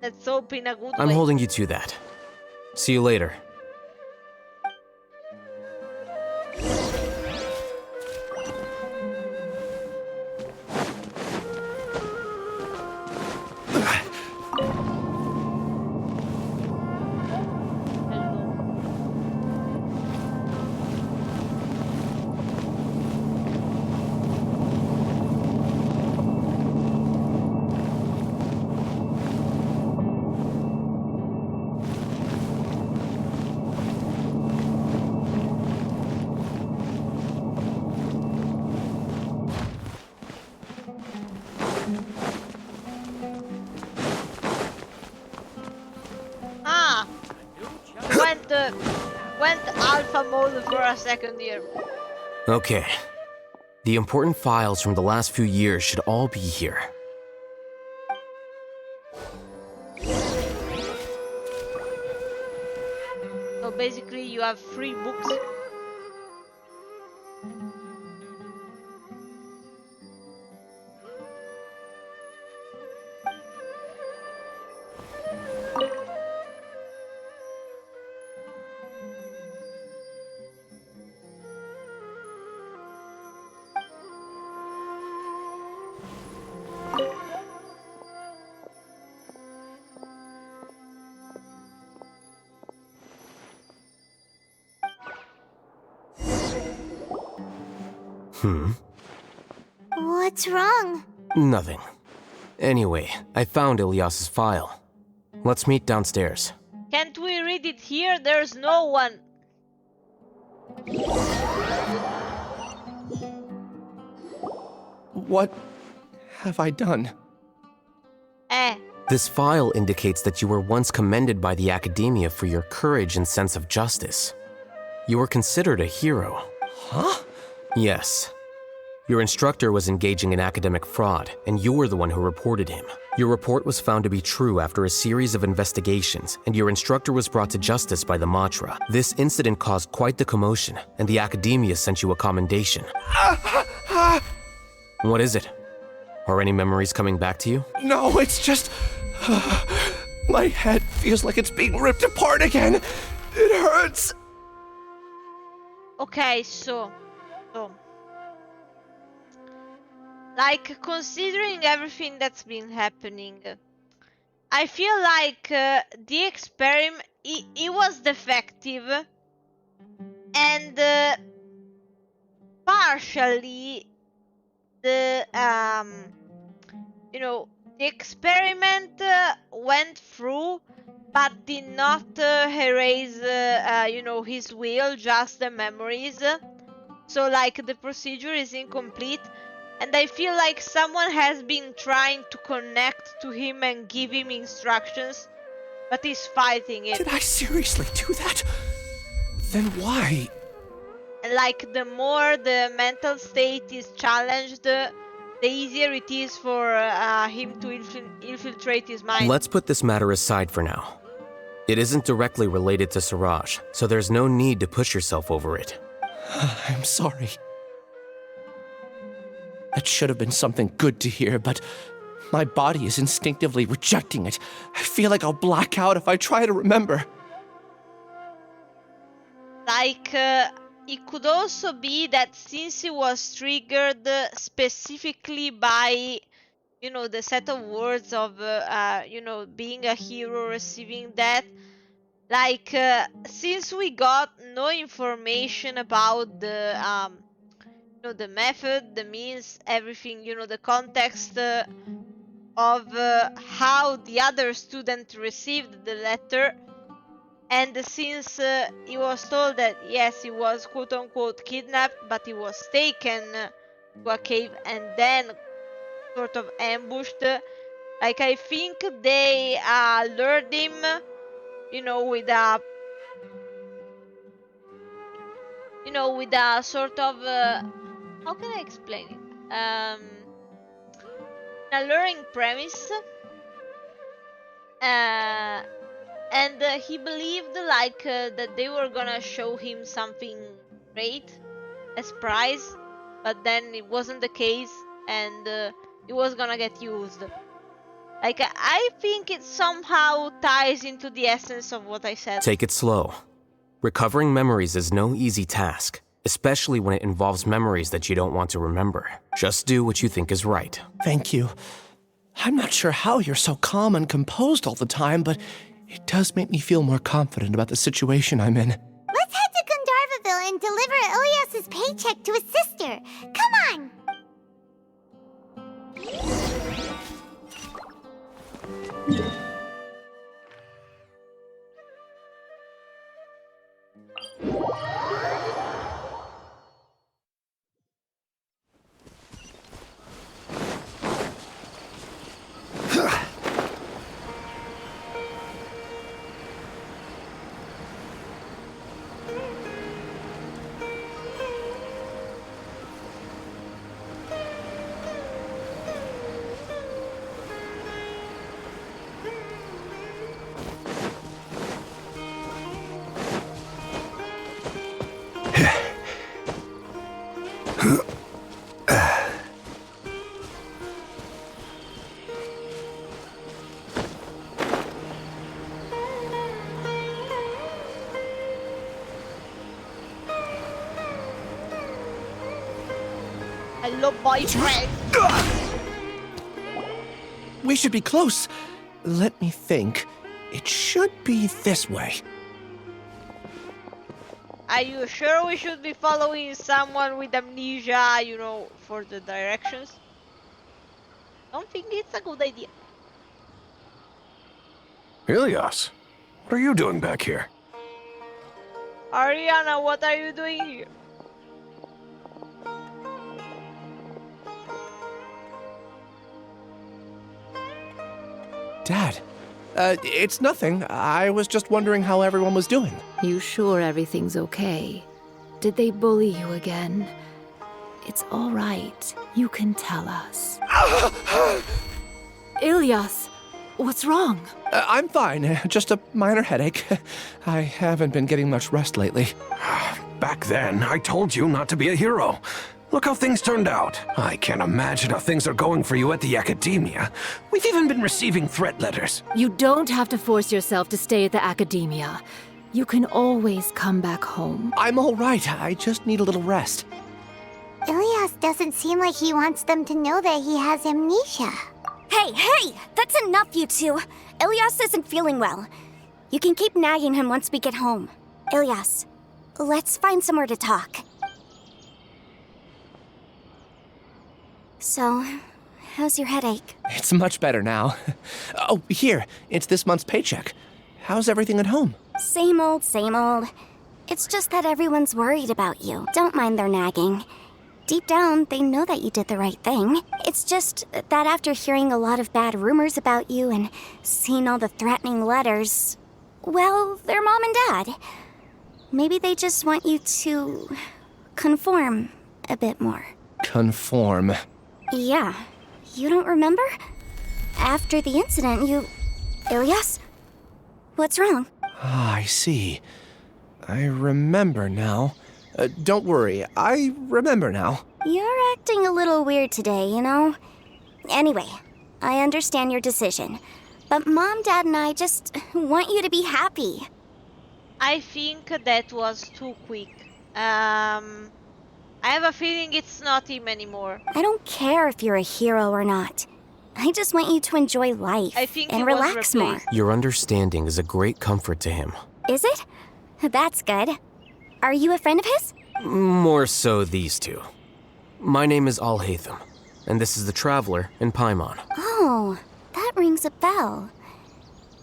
Let's hope in a good I'm way. holding you to that. See you later. Ah! Went alpha mode for a second here. Okay. The important files from the last few years should all be here. So basically you have 3 books. What's wrong? Nothing. Anyway, I found Ilyas's file. Let's meet downstairs. Can't we read it here? There's no one. What have I done? This file indicates that you were once commended by the academia for your courage and sense of justice. You were considered a hero. Huh? Yes. Your instructor was engaging in academic fraud, and you were the one who reported him. Your report was found to be true after a series of investigations, and your instructor was brought to justice by the Matra. This incident caused quite the commotion, and the academia sent you a commendation. What is it? Are any memories coming back to you? No, it's just... my head feels like it's being ripped apart again. It hurts. Okay, so like, considering everything that's been happening, I feel like the experiment, it was defective, and partially the the experiment went through, but did not erase his will, just the memories. So like the procedure is incomplete, and I feel like someone has been trying to connect to him and give him instructions, but he's fighting it. Did I seriously do that? Then why? And like, the more the mental state is challenged, the easier it is for him to infiltrate his mind. Let's put this matter aside for now. It isn't directly related to Siraj, so there's no need to push yourself over it. I'm sorry. That should have been something good to hear, but my body is instinctively rejecting it. I feel like I'll black out if I try to remember. Like, it could also be that since it was triggered specifically by, the set of words of, being a hero, receiving that, like, since we got no information about the, the method, the means, everything, the context of how the other student received the letter, and since he was told that yes, he was quote-unquote kidnapped, but he was taken to a cave and then sort of ambushed, like, I think they lured him, with a with a sort of how can I explain it? A luring premise, And he believed that they were gonna show him something great as prize, but then it wasn't the case, and it was gonna get used. Like, I think it somehow ties into the essence of what I said. Take it slow. Recovering memories is no easy task, especially when it involves memories that you don't want to remember. Just do what you think is right. Thank you. I'm not sure how you're so calm and composed all the time, but it does make me feel more confident about the situation I'm in. Let's head to Gandharvaville and deliver Ilias's paycheck to his sister. Come on! Hello, boyfriend. We should be close. Let me think. It should be this way. Are you sure we should be following someone with amnesia, for the directions? Don't think it's a good idea. Ilias, what are you doing back here? Ariana, what are you doing here? Dad, it's nothing. I was just wondering how everyone was doing. You sure everything's okay? Did they bully you again? It's all right. You can tell us. Ilias, what's wrong? I'm fine. Just a minor headache. I haven't been getting much rest lately. Back then, I told you not to be a hero. Look how things turned out. I can't imagine how things are going for you at the academia. We've even been receiving threat letters. You don't have to force yourself to stay at the academia. You can always come back home. I'm all right. I just need a little rest. Ilias doesn't seem like he wants them to know that he has amnesia. Hey! That's enough, you two. Ilias isn't feeling well. You can keep nagging him once we get home. Ilias, let's find somewhere to talk. So, how's your headache? It's much better now. Oh, here. It's this month's paycheck. How's everything at home? Same old, same old. It's just that everyone's worried about you. Don't mind their nagging. Deep down, they know that you did the right thing. It's just that after hearing a lot of bad rumors about you and seeing all the threatening letters, well, they're mom and dad. Maybe they just want you to conform a bit more. Conform. Yeah. You don't remember? After the incident, Ilias? What's wrong? Ah, I see. I remember now. Don't worry, I remember now. You're acting a little weird today, you know? Anyway, I understand your decision. But Mom, Dad, and I just want you to be happy. I think that was too quick. I have a feeling it's not him anymore. I don't care if you're a hero or not. I just want you to enjoy life and relax more. Your understanding is a great comfort to him. Is it? That's good. Are you a friend of his? More so these two. My name is Haitam, and this is the Traveler in Paimon. Oh, that rings a bell.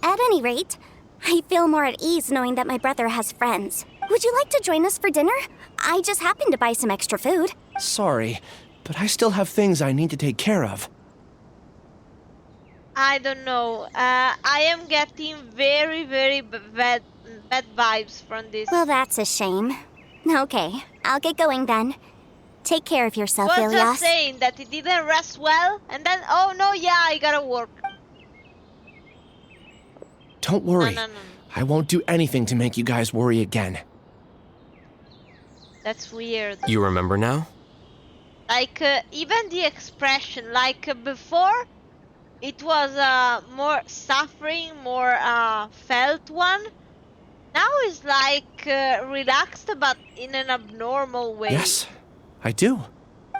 At any rate, I feel more at ease knowing that my brother has friends. Would you like to join us for dinner? I just happened to buy some extra food. Sorry, but I still have things I need to take care of. I don't know. I am getting very, very bad vibes from this. Well, that's a shame. Okay, I'll get going then. Take care of yourself, was Ilias. just saying that he didn't rest well, and then, oh no, yeah, I gotta work. Don't worry. No. I won't do anything to make you guys worry again. That's weird. You remember now? Like, even the expression, like before, it was more suffering, more felt one. Now it's like relaxed, but in an abnormal way. Yes, I do.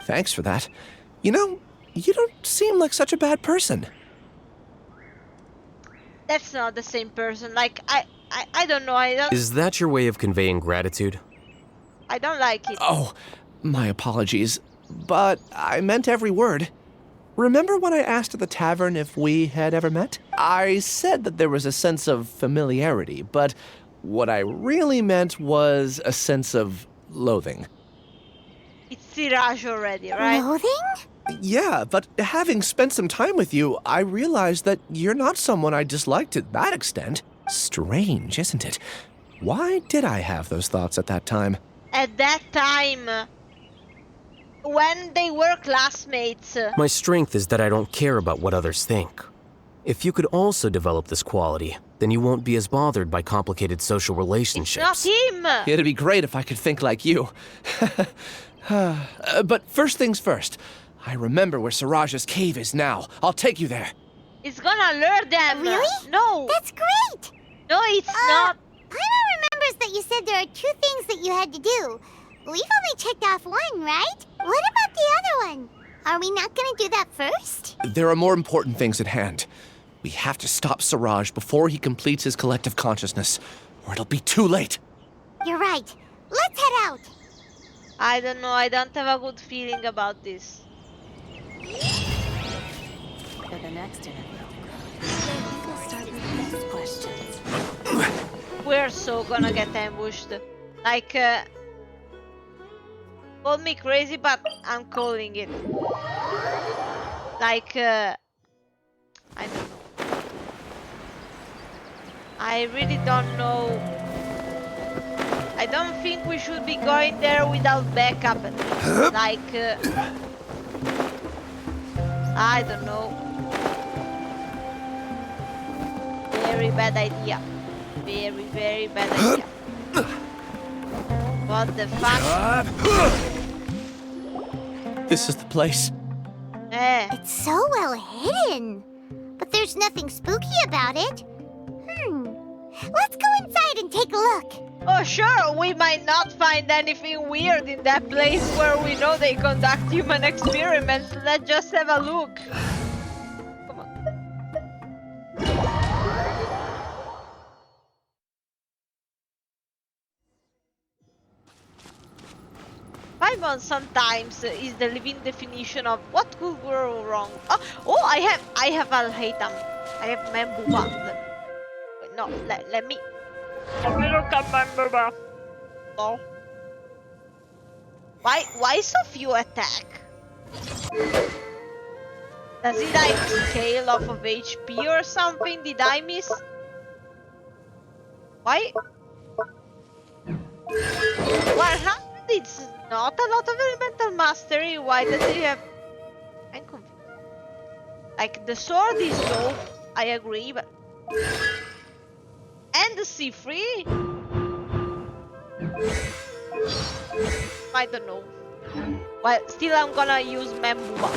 Thanks for that. You know, you don't seem like such a bad person. That's not the same person. Like, I don't know. Is that your way of conveying gratitude? I don't like it. Oh, my apologies. But I meant every word. Remember when I asked at the tavern if we had ever met? I said that there was a sense of familiarity, but what I really meant was a sense of loathing. It's Siraj already, right? Loathing? Yeah, but having spent some time with you, I realized that you're not someone I dislike to that extent. Strange, isn't it? Why did I have those thoughts at that time? At that time, when they were classmates. My strength is that I don't care about what others think. If you could also develop this quality, then you won't be as bothered by complicated social relationships. It's not him! It'd be great if I could think like you. But first things first. I remember where Siraj's cave is now. I'll take you there. It's gonna lure them. Really? No. That's great! No, it's not. Paimon remembers that you said there are 2 things that you had to do. We've only checked off one, right? What about the other one? Are we not gonna do that first? There are more important things at hand. We have to stop Siraj before he completes his collective consciousness, or it'll be too late. You're right. Let's head out. I don't know. I don't have a good feeling about this. For the next interview, we'll start with these questions. We're so gonna get ambushed. Like, call me crazy, but I'm calling it. Like, I don't know. I really don't know. I don't think we should be going there without backup. Like, I don't know. Very bad idea. Very, very bad idea. What the fuck? This is the place. It's so well hidden. But there's nothing spooky about it. Let's go inside and take a look. Oh sure, we might not find anything weird in that place where we know they conduct human experiments. Let's just have a look. Come on. Paimon sometimes is the living definition of what could go wrong. Oh, I have Al Haitam. I have Membuba. Wait, no, let me. Let me look at Membuba. No. Why so few attack? Does it like scale off of HP or something? Did I miss? Why? 100 it's not a lot of elemental mastery. Why does it have? I'm confused. Like the sword is dope, I agree, but and the C3? I don't know. Well, still I'm gonna use Membuba.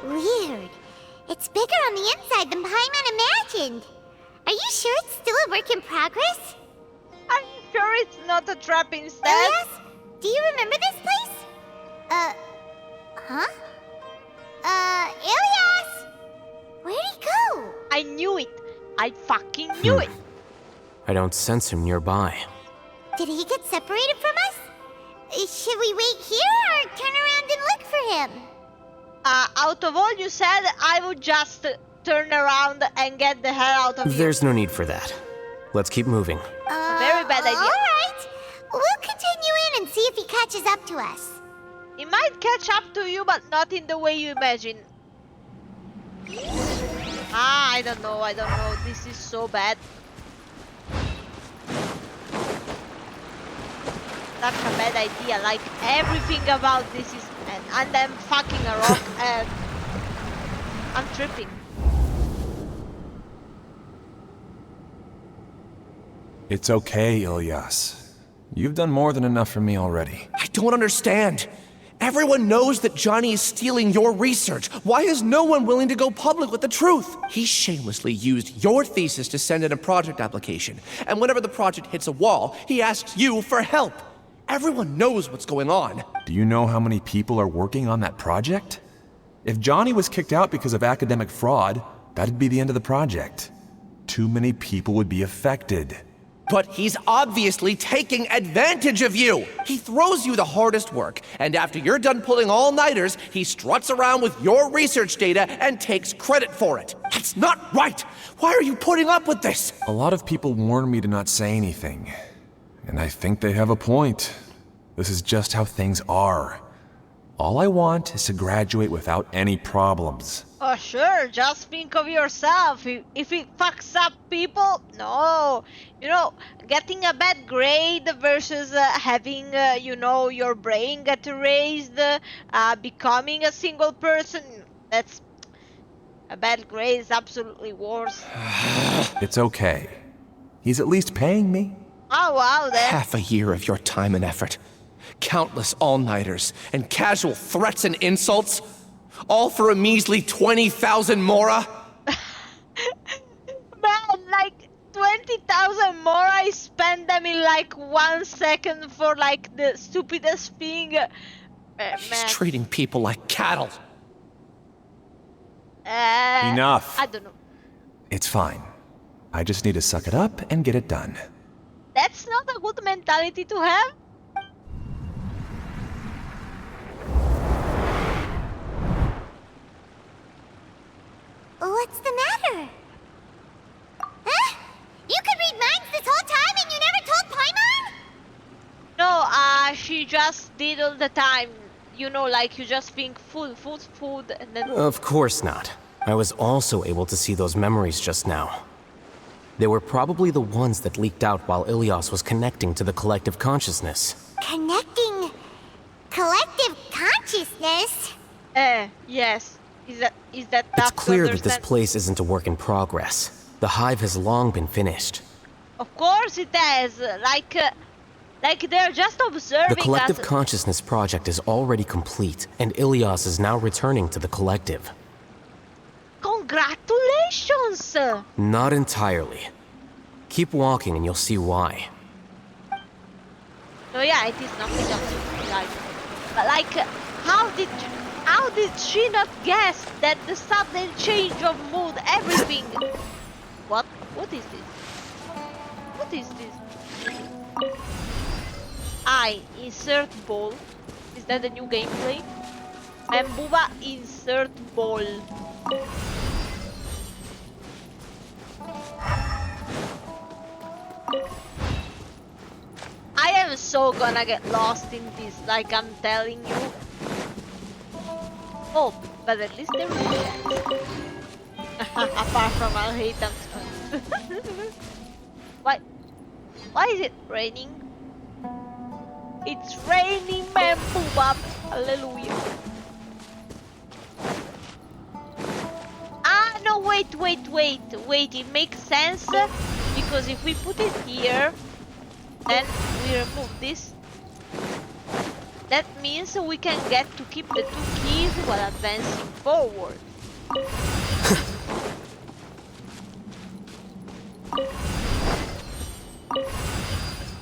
Weird. It's bigger on the inside than Paimon imagined. Are you sure it's still a work in progress? Are you sure it's not a trap instead? Ilias, do you remember this place? Huh? Ilias! Where'd he go? I knew it. I fucking knew it. I don't sense him nearby. Did he get separated from us? Should we wait here or turn around and look for him? Out of all you said, I would just turn around and get the hell out of here. There's no need for that. Let's keep moving. Very bad idea. Alright. We'll continue in and see if he catches up to us. He might catch up to you, but not in the way you imagine. I don't know. This is so bad. Such a bad idea. Like, everything about this is... And I'm fucking a rock and... I'm tripping. It's okay, Ilyas. You've done more than enough for me already. I don't understand. Everyone knows that Johnny is stealing your research. Why is no one willing to go public with the truth? He shamelessly used your thesis to send in a project application. And whenever the project hits a wall, he asks you for help. Everyone knows what's going on. Do you know how many people are working on that project? If Johnny was kicked out because of academic fraud, that'd be the end of the project. Too many people would be affected. But he's obviously taking advantage of you! He throws you the hardest work, and after you're done pulling all-nighters, he struts around with your research data and takes credit for it. That's not right! Why are you putting up with this? A lot of people warn me to not say anything. And I think they have a point. This is just how things are. All I want is to graduate without any problems. Oh sure, just think of yourself. If it fucks up people, no. You know, getting a bad grade versus having, you know, your brain get erased, becoming a single person, that's... A bad grade is absolutely worse. It's okay. He's at least paying me. Oh wow, then. Half a year of your time and effort. Countless all-nighters and casual threats and insults. All for a measly 20,000 mora? Man, like 20,000 more, I spend them in like 1 second for like the stupidest thing. He's treating people like cattle. Enough. I don't know. It's fine. I just need to suck it up and get it done. That's not a good mentality to have. What's the matter? Huh? You could read minds this whole time and you never told Paimon? No, she just did all the time. You know, like you just think food, and then... Of course not. I was also able to see those memories just now. They were probably the ones that leaked out while Ilyas was connecting to the collective consciousness. Connecting collective consciousness? Yes. Is that It's clear that this place isn't a work in progress. The hive has long been finished. Of course it has. Like they're just observing The collective us. consciousness project is already complete, and Ilyas is now returning to the collective. Congratulations! Not entirely. Keep walking and you'll see why. So yeah, it is nothing absolutely right. But like, how did she not guess that the sudden change of mood, everything? What? What is this? What is this? Insert ball. Is that the new gameplay? Membuba insert ball. I am so gonna get lost in this, like I'm telling you. Oh, but at least there is apart from our Haitam. Why is it raining? It's raining, man, boobab. Hallelujah. No, wait. It makes sense because if we put it here, then we remove this. That means we can get to keep the 2 keys while advancing forward.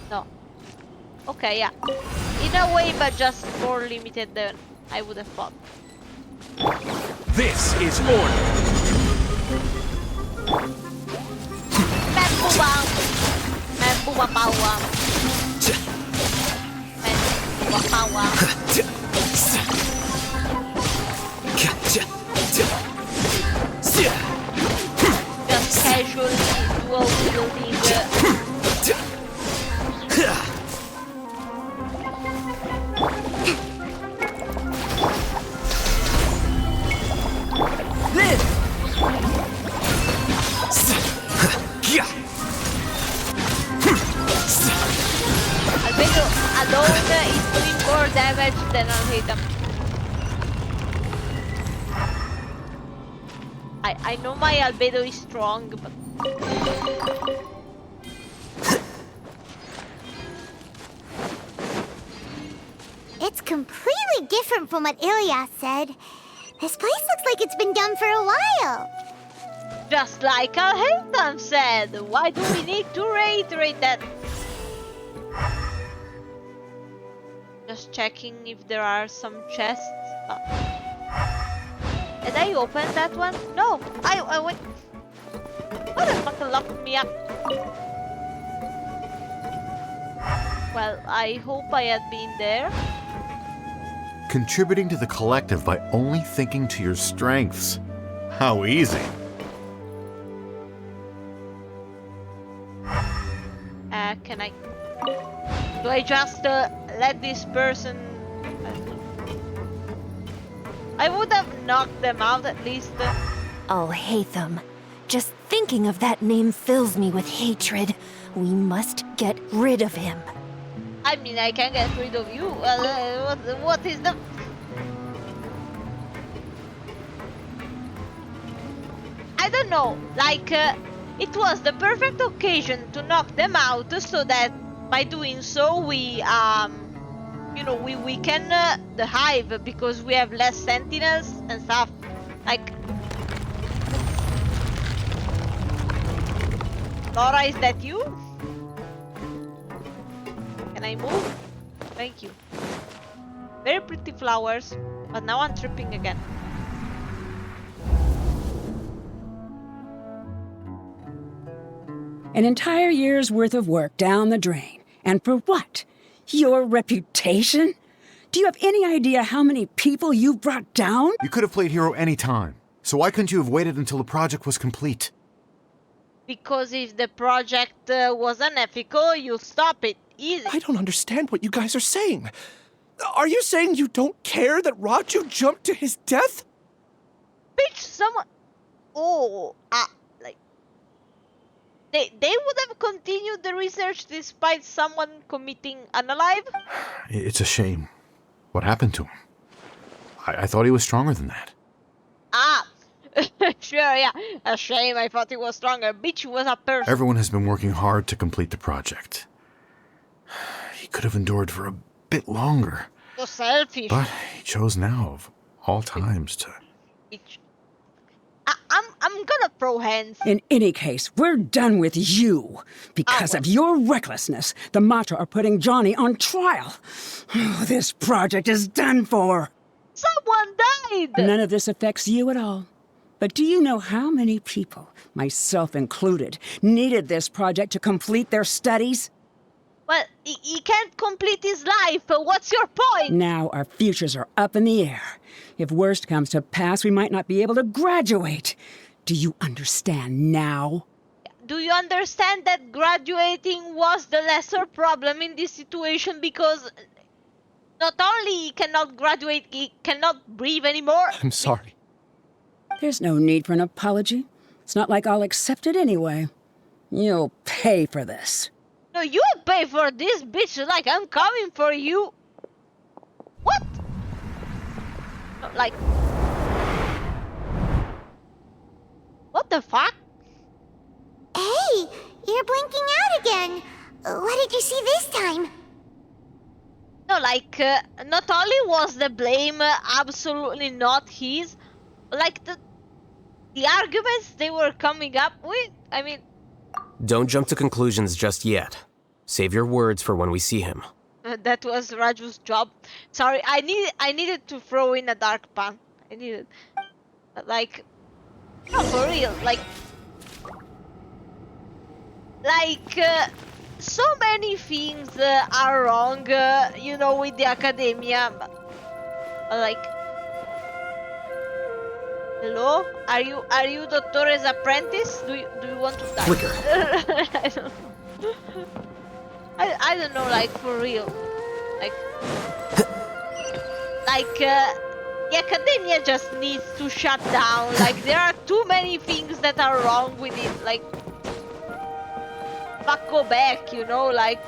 No. Okay, yeah. In a way, but just more limited than I would have thought. This is order. Membuba power. Membuba power. Just casually dual wielding. Albedo alone is doing more damage than Haitam. I know my Albedo is strong, but... It's completely different from what Ilias said. This place looks like it's been done for a while. Just like Haitam said, why do we need to reiterate that? Just checking if there are some chests. Did I open that one? No, I went... What the fuck locked me up? Well, I hope I had been there. Contributing to the collective by only thinking to your strengths. How easy. Can I... Do I just let this person... I would have knocked them out at least. Alhaitham. Just thinking of that name fills me with hatred. We must get rid of him. I mean, I can get rid of you. What is the... I don't know, like, it was the perfect occasion to knock them out so that by doing so we, you know, we weaken the hive because we have less sentinels and stuff. Like... Laura, is that you? Can I move? Thank you. Very pretty flowers, but now I'm tripping again. An entire year's worth of work down the drain. And for what? Your reputation? Do you have any idea how many people you brought down? You could have played hero any time. So why couldn't you have waited until the project was complete? Because if the project was unethical, you'll stop it. Easy. I don't understand what you guys are saying. Are you saying you don't care that Raju jumped to his death? Bitch, someone... Oh, like... They would have continued the research despite someone committing unalive? It's a shame. What happened to him? I thought he was stronger than that. Ah, sure, yeah. A shame, I thought he was stronger. Bitch was a person. Everyone has been working hard to complete the project. He could have endured for a bit longer. So selfish. But he chose now, of all times, to... I'm gonna throw hands. In any case, we're done with you. Because of your recklessness, the Matra are putting Johnny on trial. This project is done for. Someone died! None of this affects you at all. But do you know how many people, myself included, needed this project to complete their studies? Well, he can't complete his life. What's your point? Now our futures are up in the air. If worst comes to pass, we might not be able to graduate. Do you understand now? Do you understand that graduating was the lesser problem in this situation because not only he cannot graduate, he cannot breathe anymore? I'm sorry. There's no need for an apology. It's not like I'll accept it anyway. You'll pay for this. No, you pay for this, bitch, like I'm coming for you. What? No, like... What the fuck? Hey, you're blinking out again. What did you see this time? No, like, not only was the blame absolutely not his, like the arguments they were coming up with, I mean... Don't jump to conclusions just yet. Save your words for when we see him. That was Raju's job. Sorry, I needed to throw in a dark pun. I needed... Like... No, for real, like... so many things are wrong, you know, with the academia. Like... Hello? Are you Doctor's apprentice? Do you want to die? Flicker. I don't know. I don't know, like, for real. Like... the academia just needs to shut down. Like, there are too many things that are wrong with it. Like... Fuck, go back, you know, like...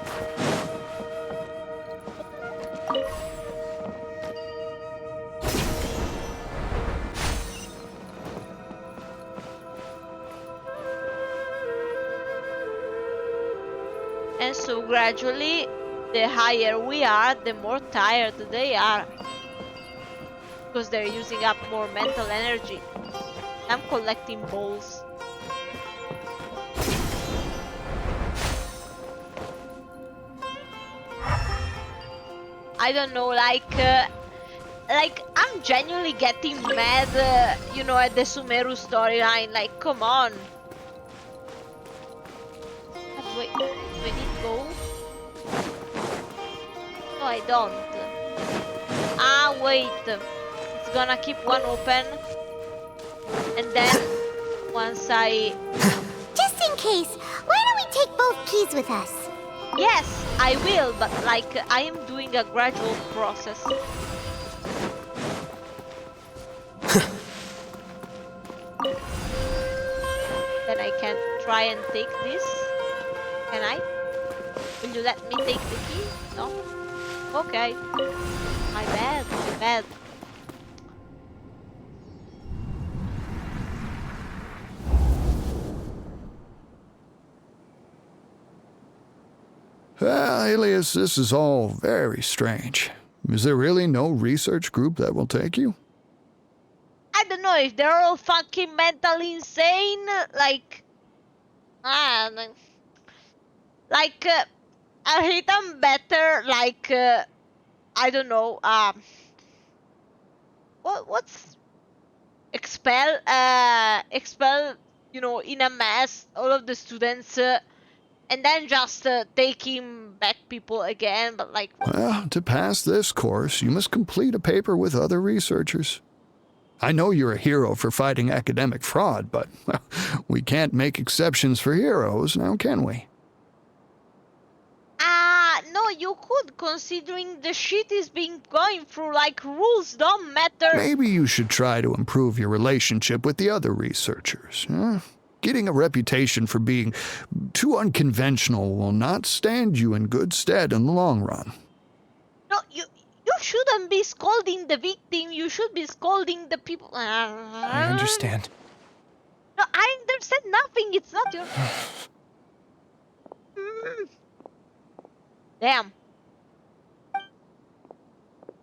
so gradually, the higher we are, the more tired they are. Because they're using up more mental energy. I'm collecting balls. I don't know, like I'm genuinely getting mad, you know, at the Sumeru storyline. Like, come on. Wait, do I need gold? No, I don't. Ah, wait. It's gonna keep one open. And then, once I... Just in case, why don't we take both keys with us? Yes, I will, but like, I am doing a gradual process. Then I can try and take this. Can I? Will you let me take the key? No? Okay. My bad, my bad. Alias, this is all very strange. Is there really no research group that will take you? I don't know if they're all fucking mentally insane, like... Like, I hate them better, like, I don't know, what's... Expel, you know, in a mass, all of the students, and then just taking back people again, but like... Well, to pass this course, you must complete a paper with other researchers. I know you're a hero for fighting academic fraud, but well, we can't make exceptions for heroes, now can we? No, you could, considering the shit is being going through, like, rules don't matter. Maybe you should try to improve your relationship with the other researchers. Getting a reputation for being too unconventional will not stand you in good stead in the long run. No, you shouldn't be scolding the victim, you should be scolding the people. I understand. No, I understand nothing, it's not your... Damn.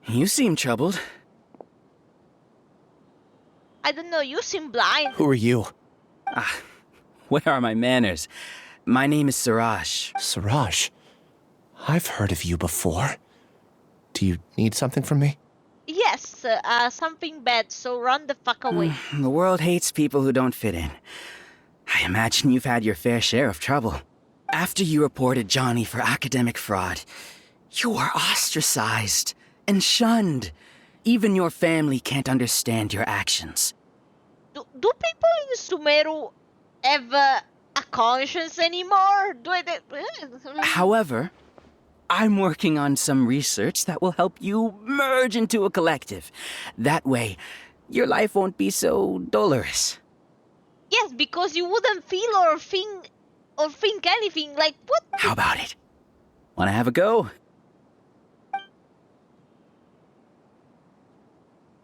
You seem troubled. I don't know, you seem blind. Who are you? Where are my manners? My name is Siraj. Siraj? I've heard of you before. Do you need something from me? Yes, something bad, so run the fuck away. The world hates people who don't fit in. I imagine you've had your fair share of trouble. After you reported Johnny for academic fraud, you were ostracized and shunned. Even your family can't understand your actions. Do people in Sumeru have a conscience anymore? However, I'm working on some research that will help you merge into a collective. That way, your life won't be so dolorous. Yes, because you wouldn't feel or think anything, like what? How about it? Wanna have a go?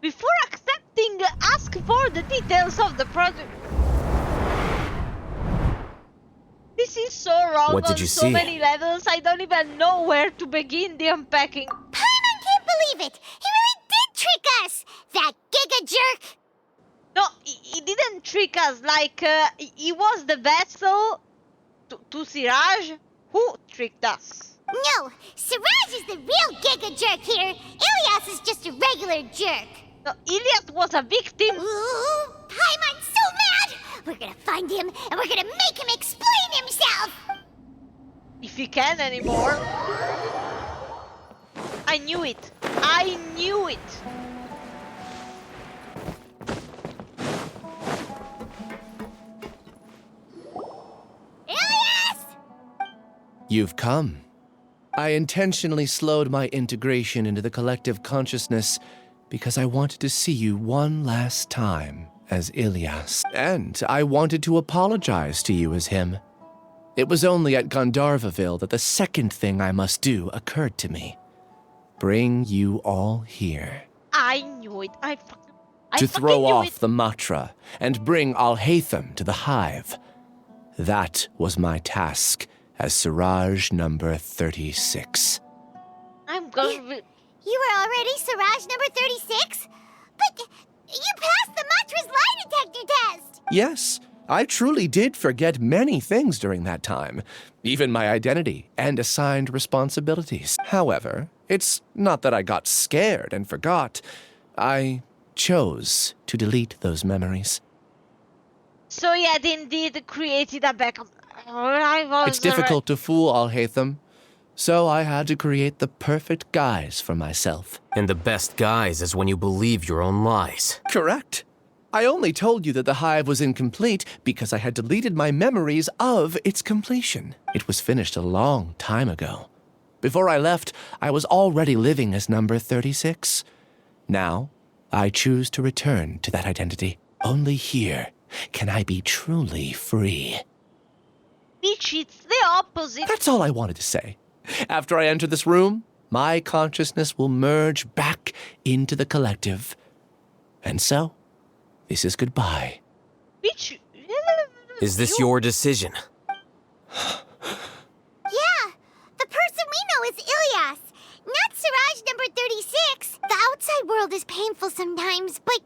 Before accepting, ask for the details of the project. This is so wrong on so many levels, I don't even know where to begin the unpacking. Paimon can't believe it! He really did trick us! That giga jerk! No, he didn't trick us, like, he was the vessel to Siraj. Who tricked us? No, Siraj is the real giga jerk here. Ilias is just a regular jerk. No, Ilias was a victim. Ooh, Paimon's so mad! We're gonna find him and we're gonna make him explain himself! If he can anymore. I knew it. I knew it. Ilias! You've come. I intentionally slowed my integration into the collective consciousness because I wanted to see you one last time as Ilias. And I wanted to apologize to you as him. It was only at Gandharvaville that the second thing I must do occurred to me. Bring you all here. I knew it. I to throw knew off it. the Matra and bring Al Haitam to the hive. That was my task, as Siraj number 36. I'm going to... You were already Siraj number 36? But you passed the mattress lie detector test! Yes, I truly did forget many things during that time, even my identity and assigned responsibilities. However, it's not that I got scared and forgot. I chose to delete those memories. So you had indeed created a backup. It's difficult to fool Al-Haytham, so I had to create the perfect guise for myself. And the best guise is when you believe your own lies. Correct. I only told you that the hive was incomplete because I had deleted my memories of its completion. It was finished a long time ago. Before I left, I was already living as number 36. Now, I choose to return to that identity. Only here can I be truly free. Bitch, it's the opposite. That's all I wanted to say. After I enter this room, my consciousness will merge back into the collective. And so, this is goodbye. Bitch. Is this your decision? Yeah, the person we know is Ilyas, not Siraj number 36. The outside world is painful sometimes, but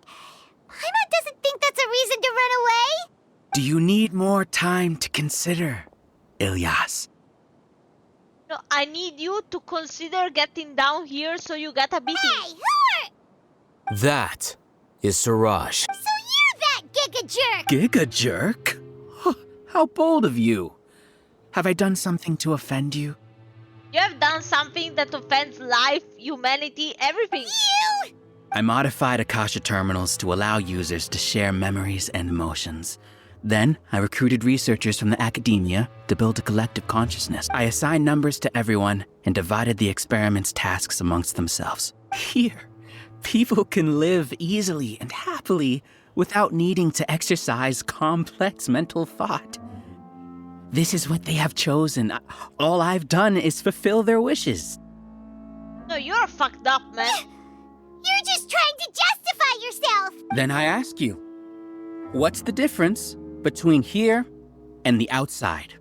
Paimon doesn't think that's a reason to run away. Do you need more time to consider, Ilyas? No, I need you to consider getting down here so you get a beating. Hey, who are... That is Siraj. So you're that giga jerk! Giga jerk? How bold of you. Have I done something to offend you? You have done something that offends life, humanity, everything. You! I modified Akasha terminals to allow users to share memories and emotions. Then, I recruited researchers from the academia to build a collective consciousness. I assigned numbers to everyone and divided the experiment's tasks amongst themselves. Here, people can live easily and happily without needing to exercise complex mental thought. This is what they have chosen. All I've done is fulfill their wishes. No, you're fucked up, man. You're just trying to justify yourself! Then I ask you, what's the difference between here and the outside?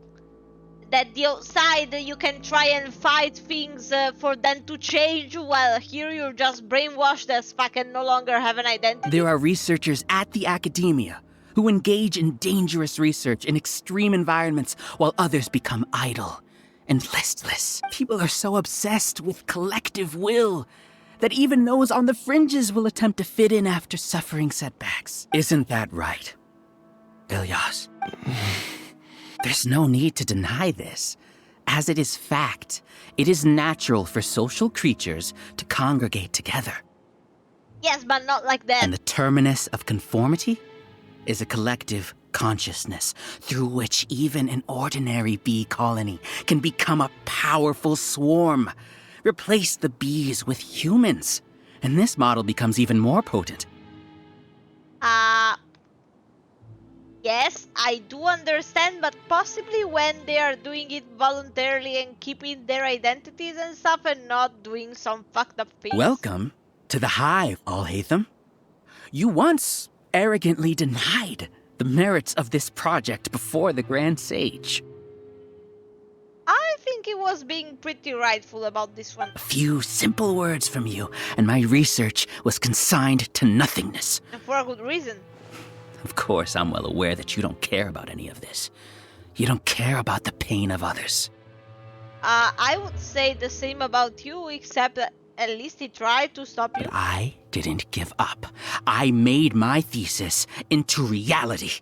That the outside you can try and fight things for them to change, while here you're just brainwashed as fuck and no longer have an identity. There are researchers at the academia who engage in dangerous research in extreme environments while others become idle and listless. People are so obsessed with collective will that even those on the fringes will attempt to fit in after suffering setbacks. Isn't that right, Ilyas? There's no need to deny this, as it is fact. It is natural for social creatures to congregate together. Yes, but not like that. And the terminus of conformity is a collective consciousness through which even an ordinary bee colony can become a powerful swarm. Replace the bees with humans, and this model becomes even more potent. Yes, I do understand, but possibly when they are doing it voluntarily and keeping their identities and stuff and not doing some fucked up things. Welcome to the Hive, Al-Haytham. You once arrogantly denied the merits of this project before the Grand Sage. I think he was being pretty rightful about this one. A few simple words from you, and my research was consigned to nothingness. And for a good reason. Of course, I'm well aware that you don't care about any of this. You don't care about the pain of others. I would say the same about you, except that at least he tried to stop you. But I didn't give up. I made my thesis into reality.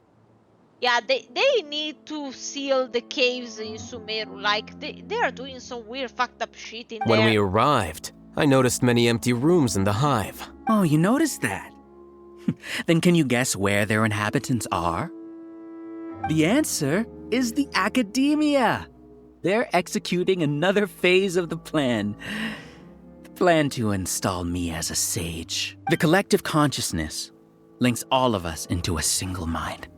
Yeah, they need to seal the caves in Sumeru. Like, they are doing some weird fucked up shit in there. When we arrived, I noticed many empty rooms in the hive. Oh, you noticed that? Then can you guess where their inhabitants are? The answer is the academia. They're executing another phase of the plan. The plan to install me as a sage. The collective consciousness links all of us into a single mind,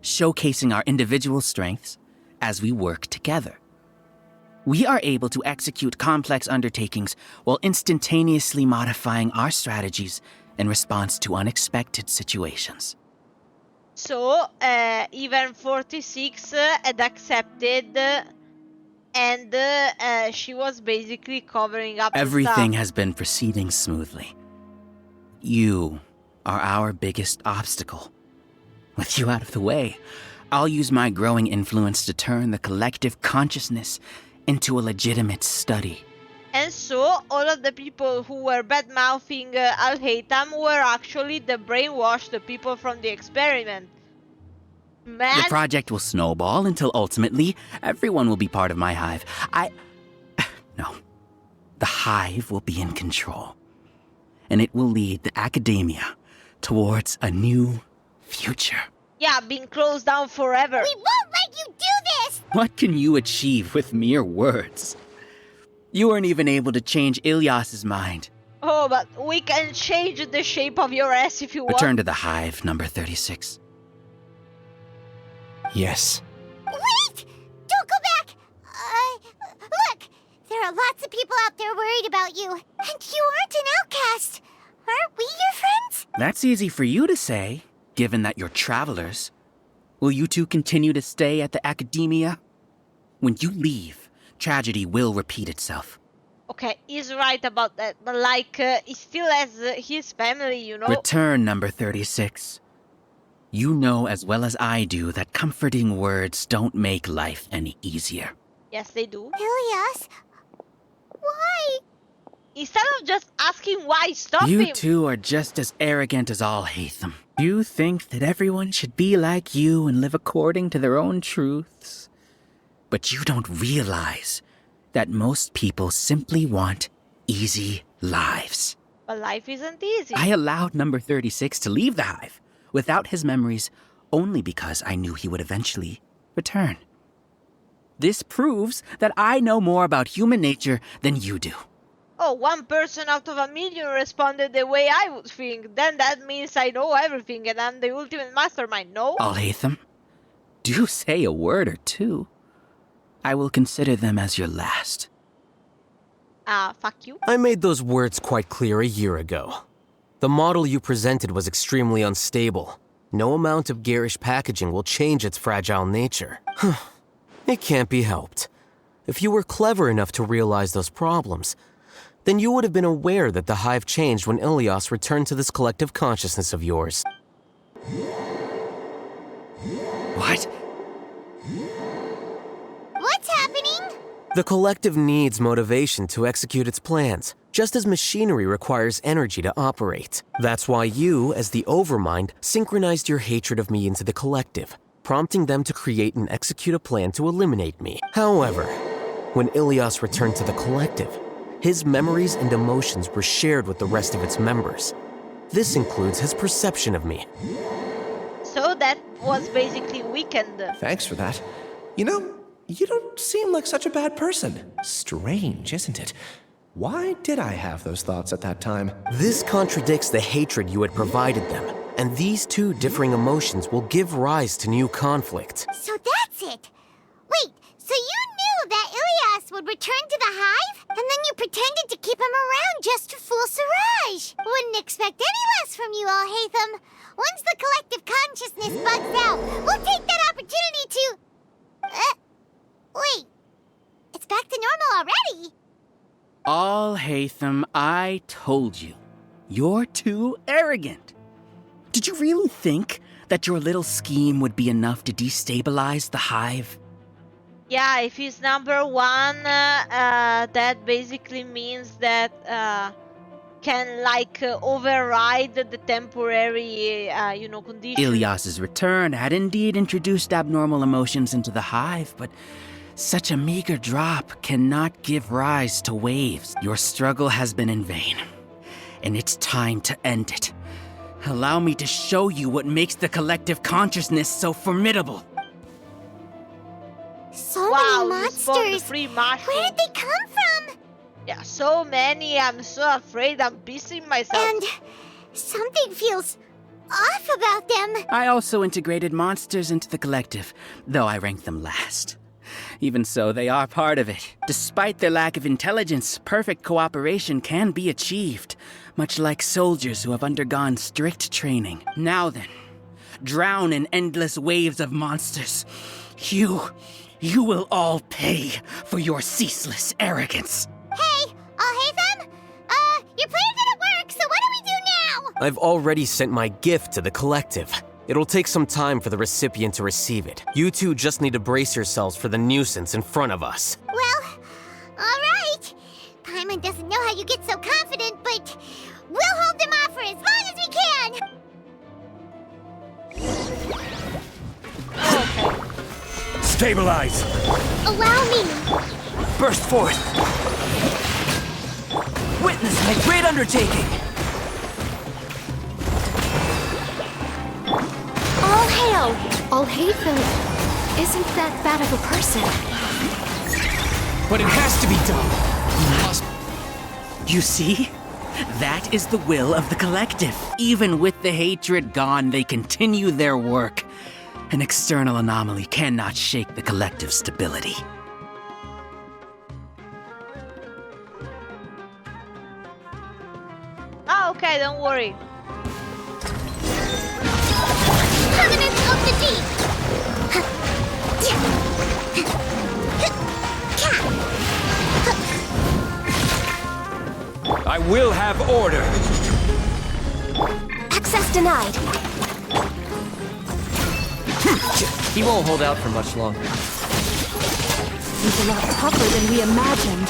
showcasing our individual strengths as we work together. We are able to execute complex undertakings while instantaneously modifying our strategies in response to unexpected situations. So, even 46 had accepted and she was basically covering up Everything the has been proceeding smoothly. You are our biggest obstacle. With you out of the way, I'll use my growing influence to turn the collective consciousness into a legitimate study. And so, all of the people who were bad-mouthing Al-Haitam were actually the brainwashed people from the experiment. Man. The project will snowball until ultimately everyone will be part of my hive. No. The hive will be in control. And it will lead the academia towards a new future. Yeah, being closed down forever. We won't let you do this! What can you achieve with mere words? You weren't even able to change Ilyas's mind. Oh, but we can change the shape of your ass if you want. Return to the hive, number 36. Yes. Wait! Don't go back! Look! There are lots of people out there worried about you. And you aren't an outcast. Aren't we your friends? That's easy for you to say, given that you're travelers. Will you two continue to stay at the academia? When you leave, tragedy will repeat itself. Okay, he's right about that, but like, he still has his family, you know? Return, number 36. You know as well as I do that comforting words don't make life any easier. Yes, they do. Ilyas? Why? Instead of just asking why, stop You him! two are just as arrogant as all Haitam. You think that everyone should be like you and live according to their own truths. But you don't realize that most people simply want easy lives. But life isn't easy. I allowed number 36 to leave the hive without his memories only because I knew he would eventually return. This proves that I know more about human nature than you do. Oh, 1 person out of 1,000,000 responded the way I would think. Then that means I know everything and I'm the ultimate mastermind, no? Al-Haitam, do say a word or two. I will consider them as your last. Fuck you. I made those words quite clear a year ago. The model you presented was extremely unstable. No amount of garish packaging will change its fragile nature. It can't be helped. If you were clever enough to realize those problems, then you would have been aware that the hive changed when Ilyas returned to this collective consciousness of yours. What? What's happening? The collective needs motivation to execute its plans, just as machinery requires energy to operate. That's why you, as the Overmind, synchronized your hatred of me into the collective, prompting them to create and execute a plan to eliminate me. However, when Ilyas returned to the collective, his memories and emotions were shared with the rest of its members. This includes his perception of me. So that was basically weakened. Thanks for that. You know, you don't seem like such a bad person. Strange, isn't it? Why did I have those thoughts at that time? This contradicts the hatred you had provided them, and these two differing emotions will give rise to new conflict. So that's it. Wait, so you knew that Ilyas would return to the hive? And then you pretended to keep him around just to fool Siraj. Wouldn't expect any less from you, Al-Haitam. Once the collective consciousness bugs out, we'll take that opportunity to... wait. It's back to normal already. Al-Haitam, I told you. You're too arrogant. Did you really think that your little scheme would be enough to destabilize the hive? Yeah, if he's number 1, that basically means that can like override the temporary, condition. Ilyas's return had indeed introduced abnormal emotions into the hive, but such a meager drop cannot give rise to waves. Your struggle has been in vain, and it's time to end it. Allow me to show you what makes the collective consciousness so formidable. So Wow, many you spawned monsters. free mushrooms. Where did they come from? Yeah, so many. I'm so afraid I'm pissing myself. And something feels off about them. I also integrated monsters into the collective, though I ranked them last. Even so, they are part of it. Despite their lack of intelligence, perfect cooperation can be achieved, much like soldiers who have undergone strict training. Now then, drown in endless waves of monsters. You You will all pay for your ceaseless arrogance. Hey, Haitam? Your plan didn't work, so what do we do now? I've already sent my gift to the collective. It'll take some time for the recipient to receive it. You two just need to brace yourselves for the nuisance in front of us. Well, alright. Paimon doesn't know how you get so confident, but we'll hold them off for as long as we can. Stabilize! Allow me. Burst forth! Witness my great undertaking! All hail! Haitam isn't that bad of a person. But it has to be done! You see? That is the will of the collective. Even with the hatred gone, they continue their work. An external anomaly cannot shake the collective's stability. Ah, okay, don't worry. Covenant of the Deep. I will have order. Access denied. He won't hold out for much longer. He's a lot tougher than we imagined.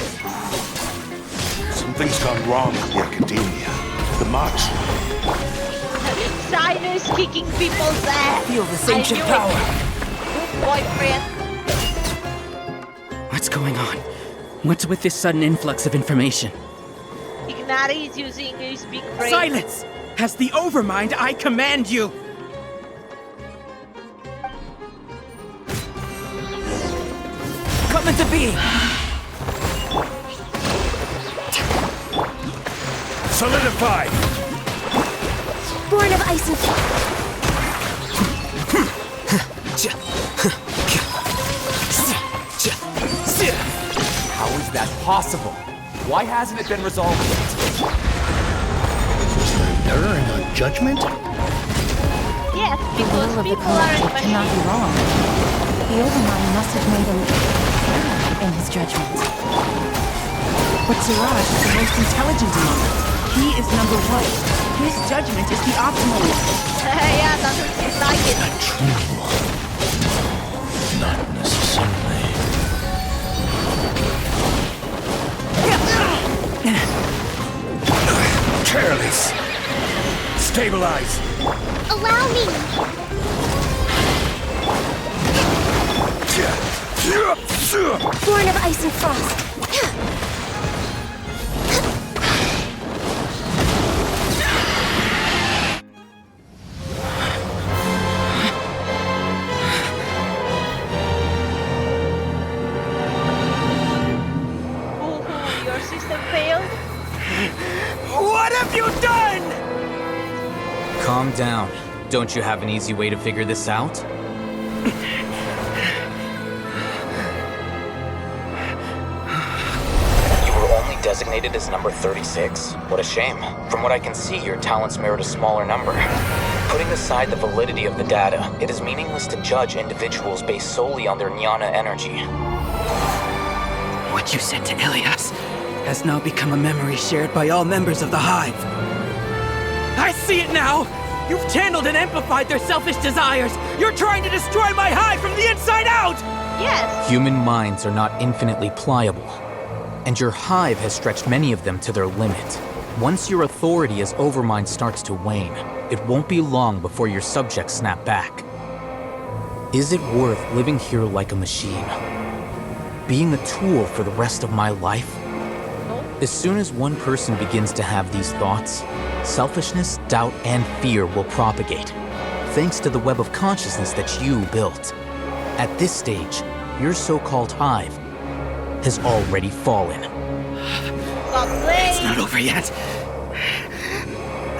Something's gone wrong with the academia. The march. Designers kicking people's ass. Feel this ancient power. Good boyfriend. What's going on? What's with this sudden influx of information? Ignari is using his big brain. Silence! As the Overmind, I command you! Come into being! Solidify! Born of ice and How is that possible? Why hasn't it been resolved yet? Is there an error in our judgment? Yes, The because will of the people are collective cannot be wrong. The Overmind must have made an error in his judgment. But Siraj is the most intelligent among us. He is number one. His judgment is the optimal one. Yeah, doesn't seem like it. A true one. Not necessarily. Careless! Stabilize! Allow me. born of ice and frost. Your system failed? What have you done? Calm down. Don't you have an easy way to figure this out? You were only designated as number 36? What a shame. From what I can see, your talents merit a smaller number. Putting aside the validity of the data, it is meaningless to judge individuals based solely on their jnana energy. What you said to Ilias has now become a memory shared by all members of the Hive. I see it now! You've channeled and amplified their selfish desires! You're trying to destroy my Hive from the inside out! Yes! Human minds are not infinitely pliable, and your Hive has stretched many of them to their limit. Once your authority as Overmind starts to wane, it won't be long before your subjects snap back. Is it worth living here like a machine? Being a tool for the rest of my life? As soon as one person begins to have these thoughts, selfishness, doubt, and fear will propagate, thanks to the web of consciousness that you built. At this stage, your so-called Hive has already fallen. It's not over yet.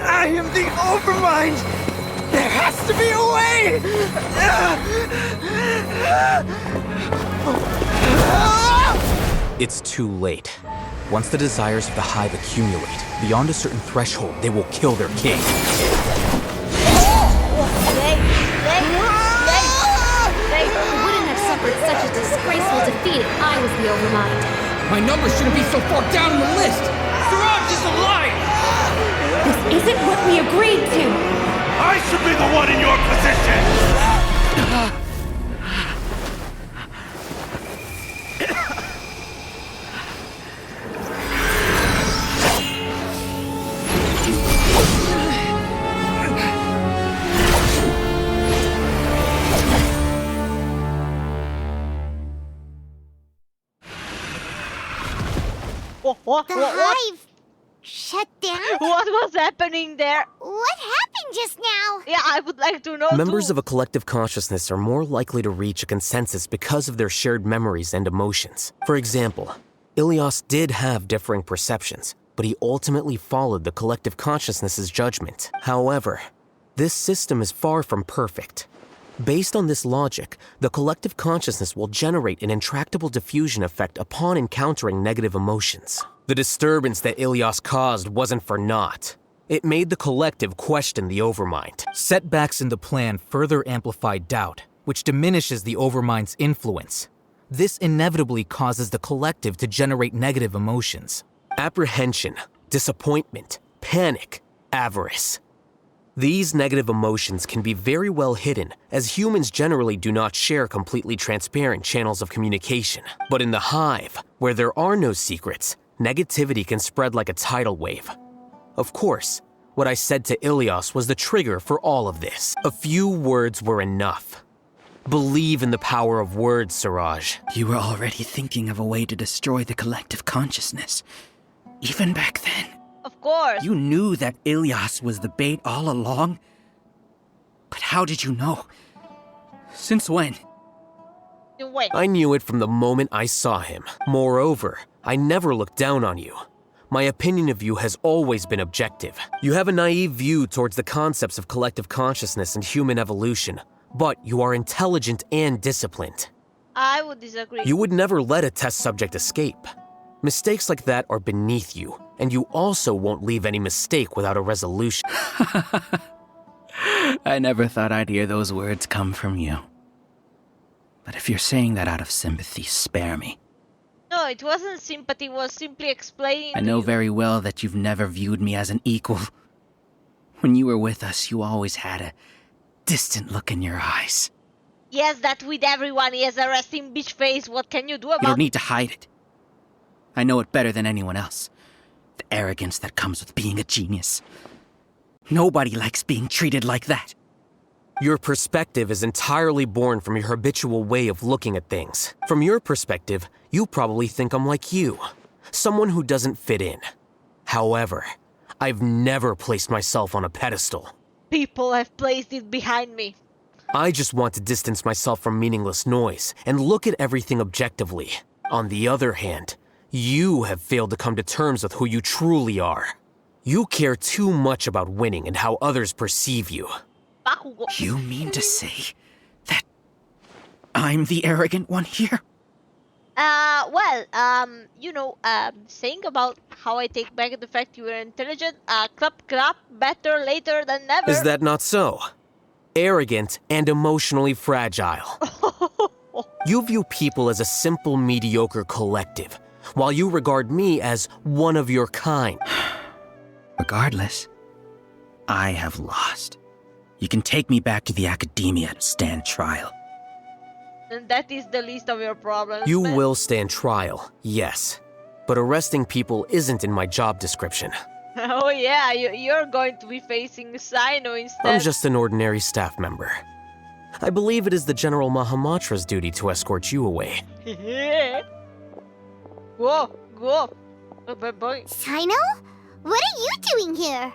I am the Overmind! There has to be a way! It's too late. Once the desires of the Hive accumulate, beyond a certain threshold, they will kill their king. I wouldn't have suffered such a disgrace graceful defeat if I was the Overmind. My number shouldn't be so far down in the list! Siraj is a liar! This isn't what we agreed to! I should be the one in your position! The hive shut down? What was happening there? What happened just now? Yeah, I would like to know Members too. of a collective consciousness are more likely to reach a consensus because of their shared memories and emotions. For example, Ilias did have differing perceptions, but he ultimately followed the collective consciousness's judgment. However, this system is far from perfect. Based on this logic, the collective consciousness will generate an intractable diffusion effect upon encountering negative emotions. The disturbance that Ilias caused wasn't for naught. It made the collective question the Overmind. Setbacks in the plan further amplify doubt, which diminishes the Overmind's influence. This inevitably causes the collective to generate negative emotions. Apprehension, disappointment, panic, avarice. These negative emotions can be very well hidden, as humans generally do not share completely transparent channels of communication. But in the hive, where there are no secrets, negativity can spread like a tidal wave. Of course, what I said to Ilias was the trigger for all of this. A few words were enough. Believe in the power of words, Siraj. You were already thinking of a way to destroy the collective consciousness. Even back then. Of course. You knew that Ilias was the bait all along? But how did you know? Since when? When? I knew it from the moment I saw him. Moreover, I never looked down on you. My opinion of you has always been objective. You have a naive view towards the concepts of collective consciousness and human evolution, but you are intelligent and disciplined. I would disagree. You would never let a test subject escape. Mistakes like that are beneath you, and you also won't leave any mistake without a resolution. I never thought I'd hear those words come from you. But if you're saying that out of sympathy, spare me. No, it wasn't sympathy, it was simply explaining. I know very well that you've never viewed me as an equal. When you were with us, you always had a distant look in your eyes. Yes, that with everyone, he has a resting bitch face. What can you do about it? You don't need to hide it. I know it better than anyone else. The arrogance that comes with being a genius. Nobody likes being treated like that. Your perspective is entirely born from your habitual way of looking at things. From your perspective, you probably think I'm like you, someone who doesn't fit in. However, I've never placed myself on a pedestal. People have placed it behind me. I just want to distance myself from meaningless noise and look at everything objectively. On the other hand, you have failed to come to terms with who you truly are. You care too much about winning and how others perceive you. You mean to say that I'm the arrogant one here? Saying about how I take back the fact you were intelligent, clap, better later than never. Is that not so? Arrogant and emotionally fragile. You view people as a simple, mediocre collective, while you regard me as one of your kind. Regardless, I have lost. You can take me back to the academia to stand trial. And that is the least of your problems. You will stand trial, yes. But arresting people isn't in my job description. Oh yeah, you're going to be facing Sino instead. I'm just an ordinary staff member. I believe it is the General Mahamatra's duty to escort you away. Go. Bye. Sino? What are you doing here?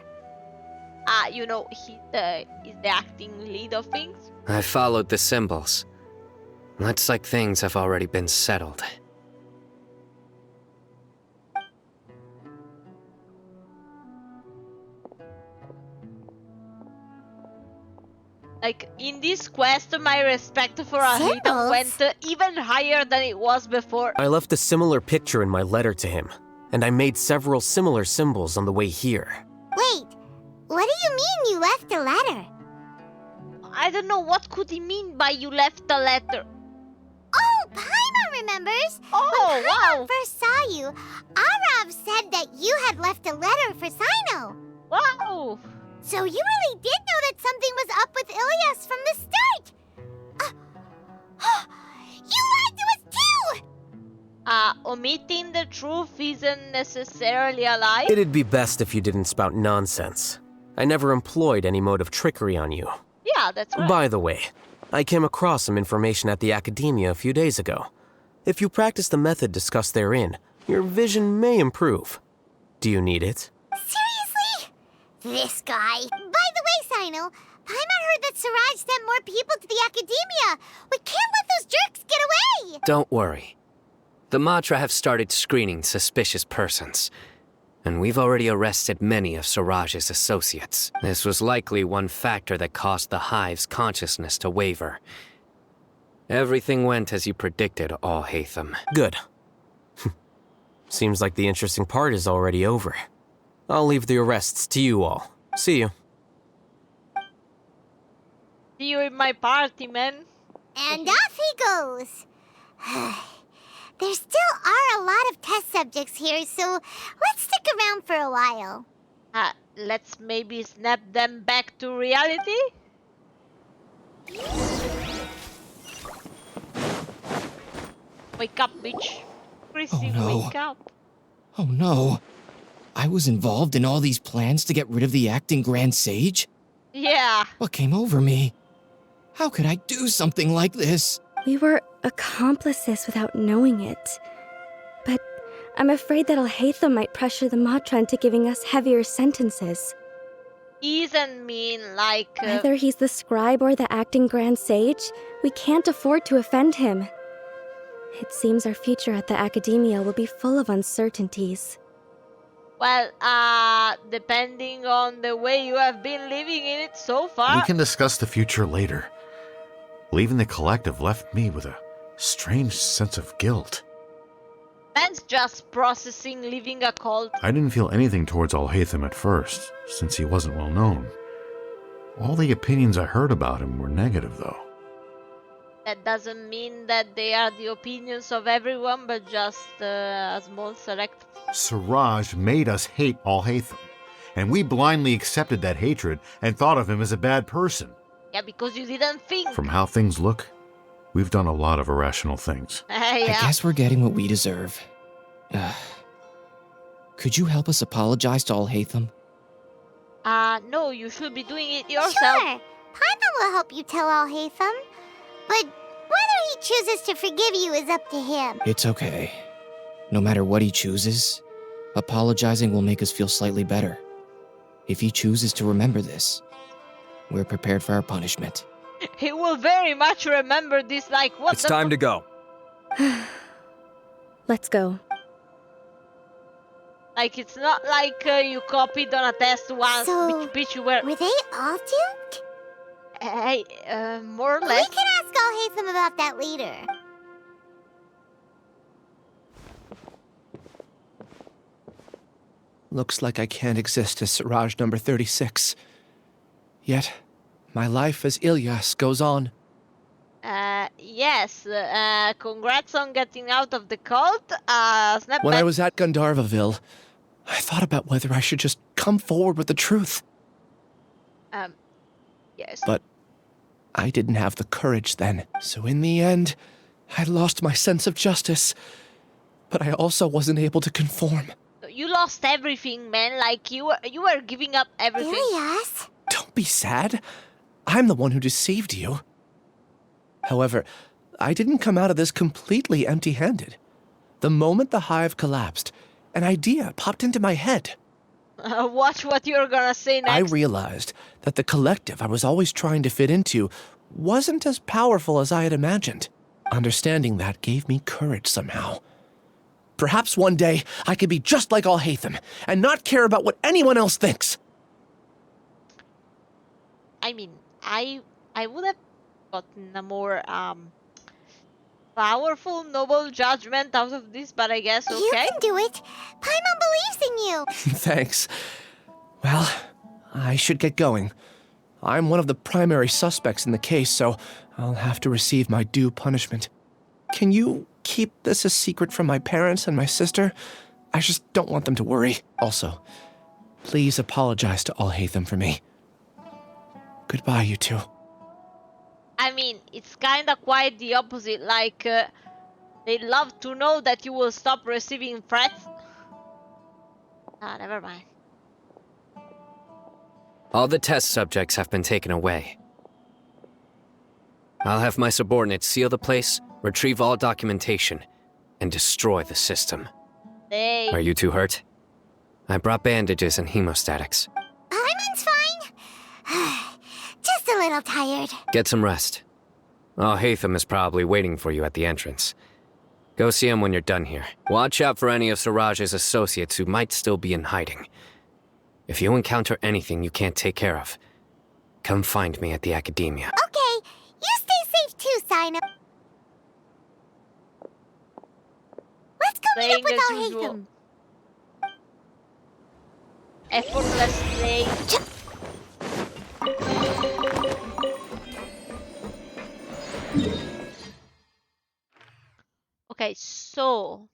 He's the acting lead of things. I followed the symbols. Looks like things have already been settled. Like, in this quest, my respect for Haitam went even higher than it was before. I left a similar picture in my letter to him, and I made several similar symbols on the way here. Wait, what do you mean you left a letter? I don't know, what could he mean by you left a letter? Oh, Paimon remembers. Oh, when Paimon first saw you, Arav said that you had left a letter for Sino. Wow! So you really did know that something was up with Ilias from the start. You lied to us too! Omitting the truth isn't necessarily a lie. It'd be best if you didn't spout nonsense. I never employed any mode of trickery on you. Yeah, that's right. By the way, I came across some information at the Academia a few days ago. If you practice the method discussed therein, your vision may improve. Do you need it? Seriously? This guy. By the way, Sino, Paimon heard that Siraj sent more people to the Academia. We can't let those jerks get away! Don't worry. The Matra have started screening suspicious persons, and we've already arrested many of Siraj's associates. This was likely one factor that caused the Hive's consciousness to waver. Everything went as you predicted, Haitam. Good. Seems like the interesting part is already over. I'll leave the arrests to you all. See you. See you in my party, man. And off he goes. There still are a lot of test subjects here, so let's stick around for a while. Let's maybe snap them back to reality? Wake up, bitch. Chrissy, Oh, no. wake up. Oh no. I was involved in all these plans to get rid of the acting Grand Sage? Yeah. What came over me? How could I do something like this? We were accomplices without knowing it. But I'm afraid that Haitam might pressure the Matra into giving us heavier sentences. Isn't mean like... Whether he's the scribe or the acting Grand Sage, we can't afford to offend him. It seems our future at the Academia will be full of uncertainties. Well, depending on the way you have been living in it so far... We can discuss the future later. Leaving the collective left me with a strange sense of guilt. Man's just processing leaving a cult. I didn't feel anything towards Haitam at first, since he wasn't well known. All the opinions I heard about him were negative, though. That doesn't mean that they are the opinions of everyone, but just a small select. Siraj made us hate Haitam, and we blindly accepted that hatred and thought of him as a bad person. Yeah, because you didn't think. From how things look, we've done a lot of irrational things. Yeah. I guess we're getting what we deserve. Could you help us apologize to Haitam? No, you should be doing it yourself. Sure. Paimon will help you tell Haitam. But whether he chooses to forgive you is up to him. It's okay. No matter what he chooses, apologizing will make us feel slightly better. If he chooses to remember this, we're prepared for our punishment. He will very much remember this, like, what It's time to go. Let's go. Like, it's not like you copied on a test once, So, bitch, you were... Were they all duped? Hey, more or less. We can ask Haitam about that later. Looks like I can't exist as Siraj number 36. Yet, my life as Ilyas goes on. Yes, congrats on getting out of the cult. Snap When back. I was at Gandharvaville, I thought about whether I should just come forward with the truth. Yes. But I didn't have the courage then. So in the end, I lost my sense of justice. But I also wasn't able to conform. You lost everything, man. Like, you were giving up everything. Ilyas? Don't be sad. I'm the one who deceived you. However, I didn't come out of this completely empty-handed. The moment the hive collapsed, an idea popped into my head. Watch what you're gonna say next. I realized that the collective I was always trying to fit into wasn't as powerful as I had imagined. Understanding that gave me courage somehow. Perhaps one day I could be just like Haitam and not care about what anyone else thinks. I mean, I would have gotten a more powerful, noble judgment out of this, but I guess okay. You can do it. Paimon believes in you. Thanks. Well, I should get going. I'm one of the primary suspects in the case, so I'll have to receive my due punishment. Can you keep this a secret from my parents and my sister. I just don't want them to worry. Also, please apologize to all Haitam for me. Goodbye, you two. I mean, it's kinda quite the opposite, like, they'd love to know that you will stop receiving threats. Ah, never mind. All the test subjects have been taken away. I'll have my subordinates seal the place, retrieve all documentation, and destroy the system. Hey. Are you too hurt? I brought bandages and hemostatics. Hyman's fine. Just a little tired. Get some rest. Oh, Haitam is probably waiting for you at the entrance. Go see him when you're done here. Watch out for any of Siraj's associates who might still be in hiding. If you encounter anything you can't take care of, come find me at the academia. Okay, you stay safe too, Sino. Let's go meet up with all Haitam. Effortlessly. Okay, so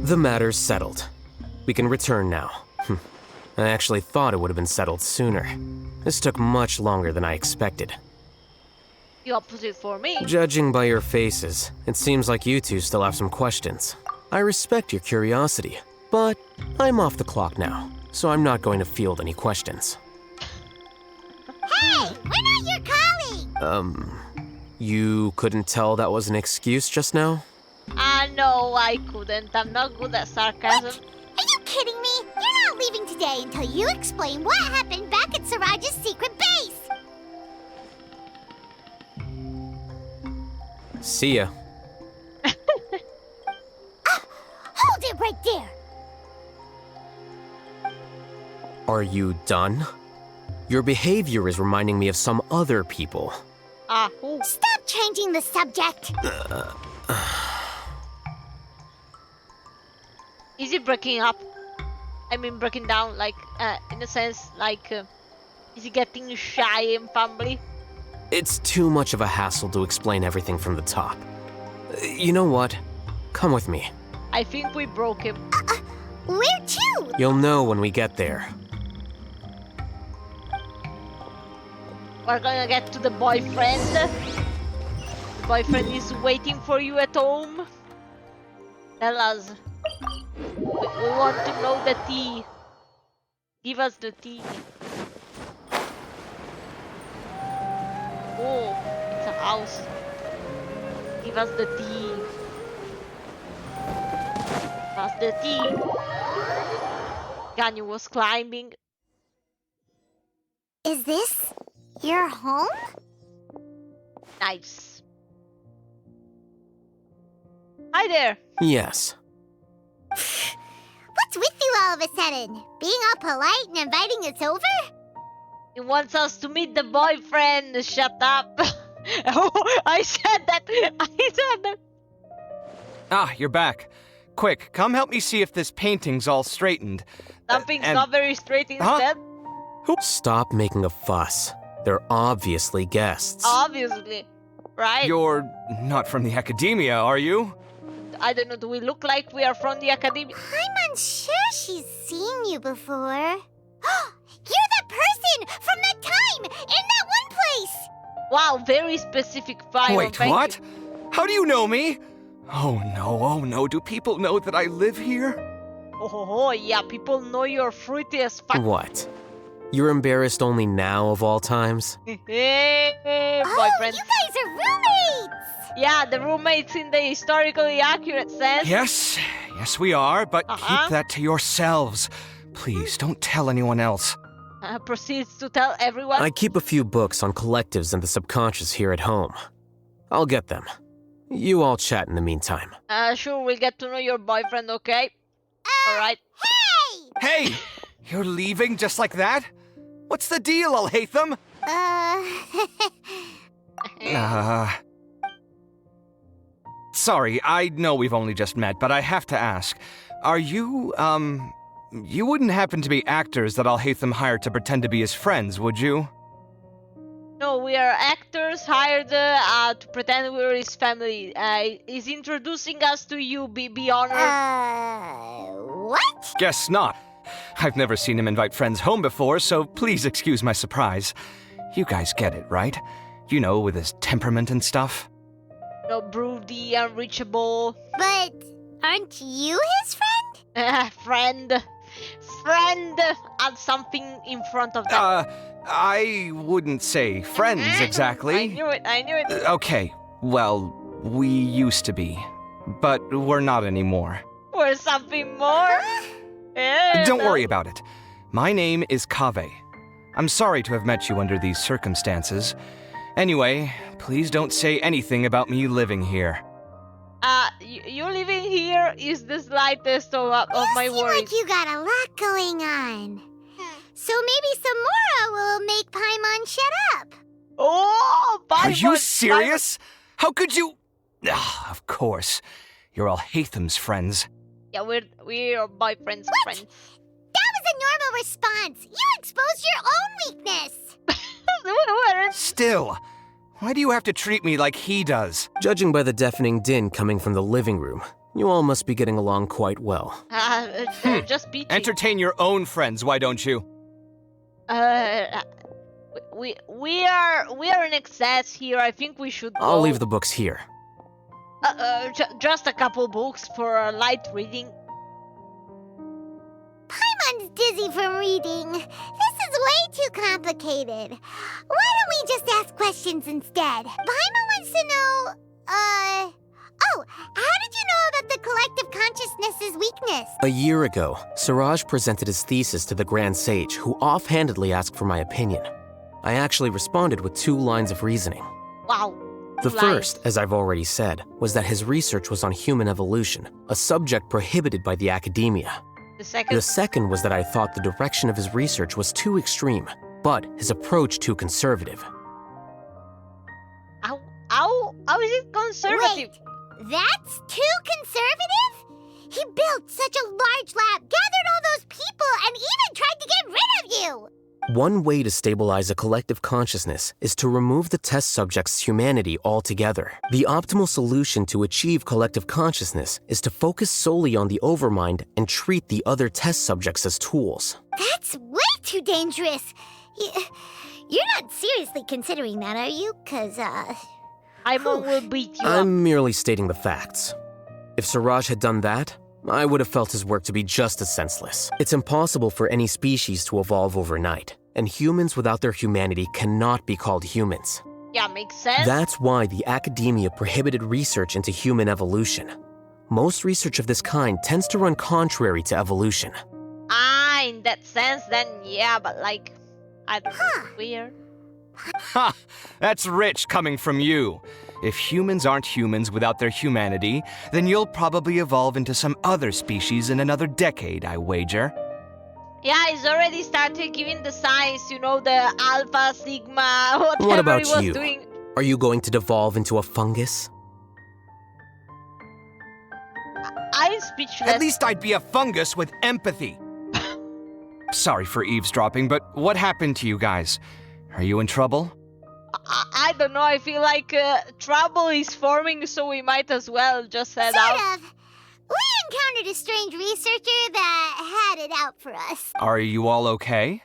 The matter's settled. We can return now. I actually thought it would have been settled sooner. This took much longer than I expected. the opposite for me. Judging by your faces, it seems like you two still have some questions. I respect your curiosity, but I'm off the clock now, so I'm not going to field any questions. Hey, we're not your colleague! You couldn't tell that was an excuse just now? No, I couldn't. I'm not good at sarcasm. What? Are you kidding me? You're not leaving today until you explain what happened back at Siraj's secret base! See ya. Hold it right there! Are you done? Your behavior is reminding me of some other people. Who? Stop changing the subject! Is he breaking up? I mean, breaking down, like, in a sense, like, is he getting shy in family? It's too much of a hassle to explain everything from the top. You know what? Come with me. I think we broke him. Where to? You'll know when we get there. We're gonna get to the boyfriend. The boyfriend is waiting for you at home. Tell us. We want to know the tea. Give us the tea. Oh, it's a house. Give us the tea. Give us the tea. Ganyu was climbing. Is this your home? Nice. Hi there. Yes. What's with you all of a sudden? Being all polite and inviting us over? He wants us to meet the boyfriend. Shut up. Oh, I said that. I said that. Ah, you're back. Quick, come help me see if this painting's all straightened. Something's not very straight instead. Stop making a fuss. They're obviously guests. Obviously. Right? You're not from the academia, are you? I don't know, do we look like we are from the academy? I'm unsure she's seen you before. You're that person from that time in that one place! Wow, very specific file. Wait, what? How do you know me? Oh no, do people know that I live here? Oh, yeah, people know you're fruity as fuck. What? You're embarrassed only now of all times? Hey, boyfriend. You guys are roommates! Yeah, the roommates in the historically accurate sense. Yes we are, but keep that to yourselves. Please, don't tell anyone else. Proceeds to tell everyone. I keep a few books on collectives and the subconscious here at home. I'll get them. You all chat in the meantime. Sure, we'll get to know your boyfriend, okay? Alright. Hey! You're leaving just like that? What's the deal, Haitam? Sorry, I know we've only just met, but I have to ask. Are you, you wouldn't happen to be actors that Alhaitham hired to pretend to be his friends, would you? No, we are actors hired to pretend we're his family. He's introducing us to you, be honored. What? Guess not. I've never seen him invite friends home before, so please excuse my surprise. You guys get it, right? You know, with his temperament and stuff. No, broody, unreachable. But aren't you his friend? Friend, add something in front of that. I wouldn't say friends exactly. I knew it. Okay, well, we used to be, but we're not anymore. Or something more? Don't worry about it. My name is Kaveh. I'm sorry to have met you under these circumstances. Anyway, please don't say anything about me living here. You living here is the slightest of my You seem worries. like you got a lot going on. So maybe Samora will make Paimon shut up. Oh, Paimon! Are you serious? How could you? Ah, of course. You're Alhaitham's friends. Yeah, we're boyfriends, friends. That was a normal response. You exposed your own weakness. Still, why do you have to treat me like he does? Judging by the deafening din coming from the living room, you all must be getting along quite well. Just beat Entertain your own friends, why don't you? We are in excess here. I think we should go. I'll leave the books here. Just a couple books for light reading. Paimon's dizzy from reading. This is way too complicated. Why don't we just ask questions instead? Paimon wants to know, Oh, how did you know about the collective consciousness's weakness? A year ago, Siraj presented his thesis to the Grand Sage, who offhandedly asked for my opinion. I actually responded with 2 lines of reasoning. Wow. The first, as I've already said, was that his research was on human evolution, a subject prohibited by the academia. The second was that I thought the direction of his research was too extreme, but his approach too conservative. How is it conservative? Wait, that's too conservative? He built such a large lab, gathered all those people, and even tried to get rid of you! One way to stabilize a collective consciousness is to remove the test subject's humanity altogether. The optimal solution to achieve collective consciousness is to focus solely on the overmind and treat the other test subjects as tools. That's way too dangerous. You're not seriously considering that, are you? 'Cause, Paimon will beat you up. I'm merely stating the facts. If Siraj had done that, I would have felt his work to be just as senseless. It's impossible for any species to evolve overnight, and humans without their humanity cannot be called humans. Yeah, makes sense. That's why the academia prohibited research into human evolution. Most research of this kind tends to run contrary to evolution. In that sense, then yeah, but like, I don't know, weird. Ha! That's rich coming from you. If humans aren't humans without their humanity, then you'll probably evolve into some other species in another decade, I wager. Yeah, he's already started giving the signs, you know, the alpha, sigma, whatever What about he was you? doing. Are you going to devolve into a fungus? I'm speechless. At least I'd be a fungus with empathy. Sorry for eavesdropping, but what happened to you guys? Are you in trouble? I don't know, I feel like trouble is forming, so we might as well just head out. Sort of. We encountered a strange researcher that had it out for us. Are you all okay?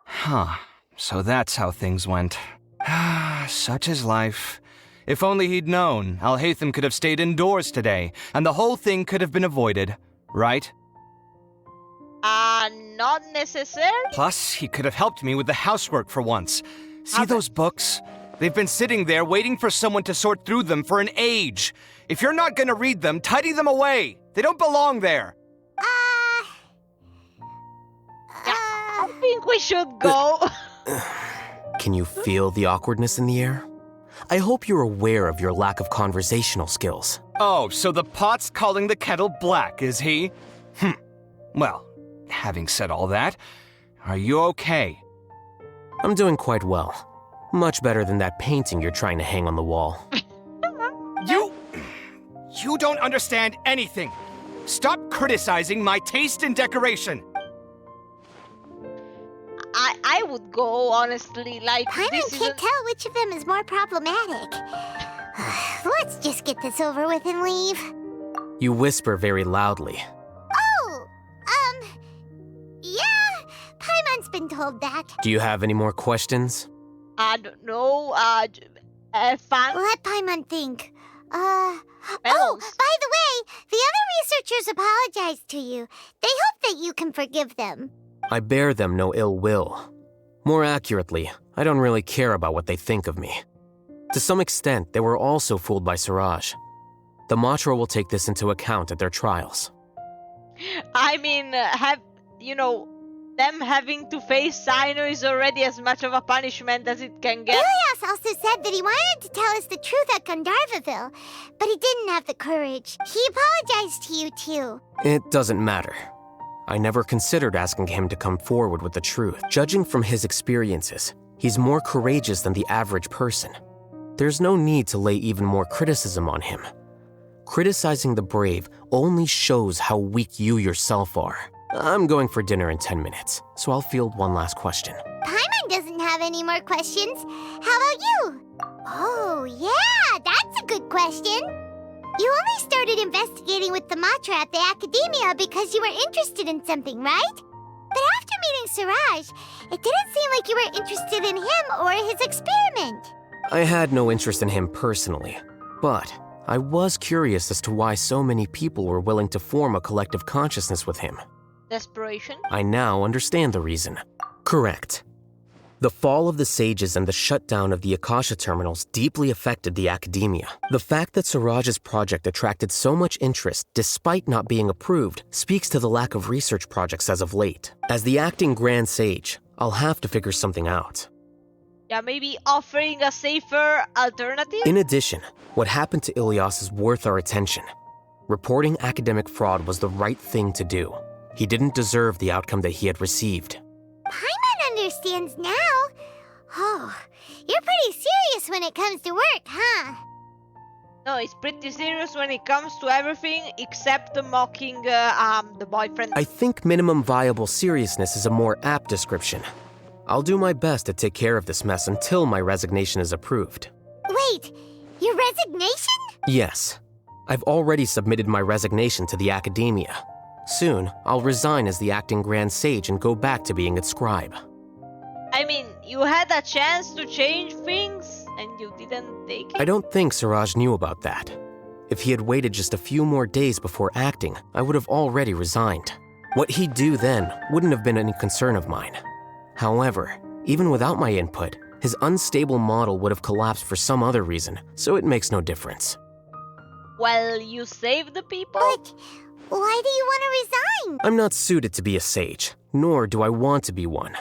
Huh. So that's how things went. Such is life. If only he'd known, Alhaitham could have stayed indoors today, and the whole thing could have been avoided, right? Not necessarily. Plus, he could have helped me with the housework for once. See those books? They've been sitting there waiting for someone to sort through them for an age. If you're not gonna read them, tidy them away. They don't belong there. I think we should go. Can you feel the awkwardness in the air? I hope you're aware of your lack of conversational skills. Oh, so the pot's calling the kettle black, is he? Well, having said all that, are you okay? I'm doing quite well. Much better than that painting you're trying to hang on the wall. You don't understand anything. Stop criticizing my taste in decoration! I would go, honestly, like Paimon this can't tell which of them is more problematic. Let's just get this over with and leave. You whisper very loudly. Oh, yeah, Paimon's been told that. Do you have any more questions? I don't know, fun? Let Paimon think. Oh, by the way, the other researchers apologized to you. They hope that you can forgive them. I bear them no ill will. More accurately, I don't really care about what they think of me. To some extent, they were also fooled by Siraj. The Matra will take this into account at their trials. I mean, them having to face Sino is already as much of a punishment as it can get. Ilias also said that he wanted to tell us the truth at Gandharvaville, but he didn't have the courage. He apologized to you, too. It doesn't matter. I never considered asking him to come forward with the truth. Judging from his experiences, he's more courageous than the average person. There's no need to lay even more criticism on him. Criticizing the brave only shows how weak you yourself are. I'm going for dinner in 10 minutes, so I'll field one last question. Paimon doesn't have any more questions. How about you? Oh, yeah, that's a good question. You only started investigating with the Matra at the Academia because you were interested in something, right? But after meeting Siraj, it didn't seem like you were interested in him or his experiment. I had no interest in him personally, but I was curious as to why so many people were willing to form a collective consciousness with him. Desperation? I now understand the reason. Correct. The fall of the sages and the shutdown of the Akasha terminals deeply affected the academia. The fact that Siraj's project attracted so much interest despite not being approved speaks to the lack of research projects as of late. As the acting Grand Sage, I'll have to figure something out. Yeah, maybe offering a safer alternative? In addition, what happened to Ilias is worth our attention. Reporting academic fraud was the right thing to do. He didn't deserve the outcome that he had received. Paimon understands now. Oh, you're pretty serious when it comes to work, huh? No, he's pretty serious when it comes to everything except mocking the boyfriend. I think minimum viable seriousness is a more apt description. I'll do my best to take care of this mess until my resignation is approved. Wait, your resignation? Yes. I've already submitted my resignation to the Academia. Soon, I'll resign as the acting Grand Sage and go back to being its scribe. I mean, you had a chance to change things, and you didn't take it? I don't think Siraj knew about that. If he had waited just a few more days before acting, I would have already resigned. What he'd do then wouldn't have been any concern of mine. However, even without my input, his unstable model would have collapsed for some other reason, so it makes no difference. Well, you saved the people? But why do you want to resign? I'm not suited to be a sage, nor do I want to be one.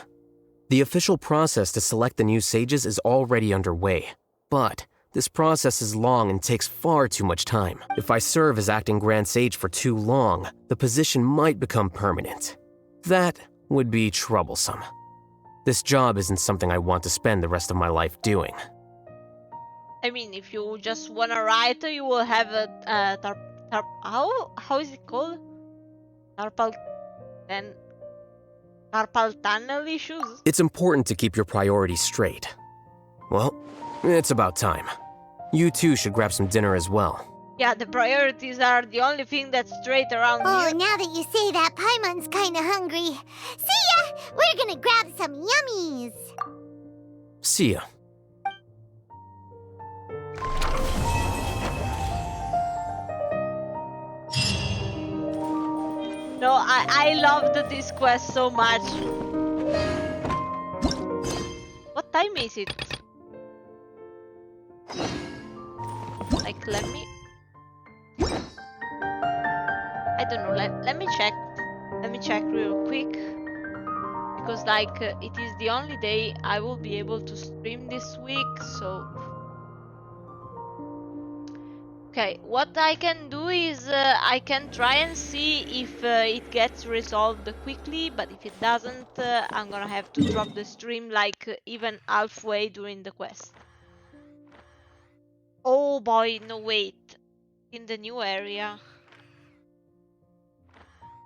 The official process to select the new sages is already underway, but this process is long and takes far too much time. If I serve as acting Grand Sage for too long, the position might become permanent. That would be troublesome. This job isn't something I want to spend the rest of my life doing. I mean, if you just wanna write, you will have a how is it called? Carpal tunnel issues? It's important to keep your priorities straight. Well, it's about time. You two should grab some dinner as well. Yeah, the priorities are the only thing that's straight around Oh, here. now that you say that, Paimon's kinda hungry. See ya! We're gonna grab some yummies! See ya. No, I loved this quest so much. What time is it? Like, let me... I don't know, let me check. Let me check real quick. Because, like, it is the only day I will be able to stream this week, so... Okay, what I can do is I can try and see if it gets resolved quickly, but if it doesn't, I'm gonna have to drop the stream like even halfway during the quest. Oh boy, no wait. In the new area.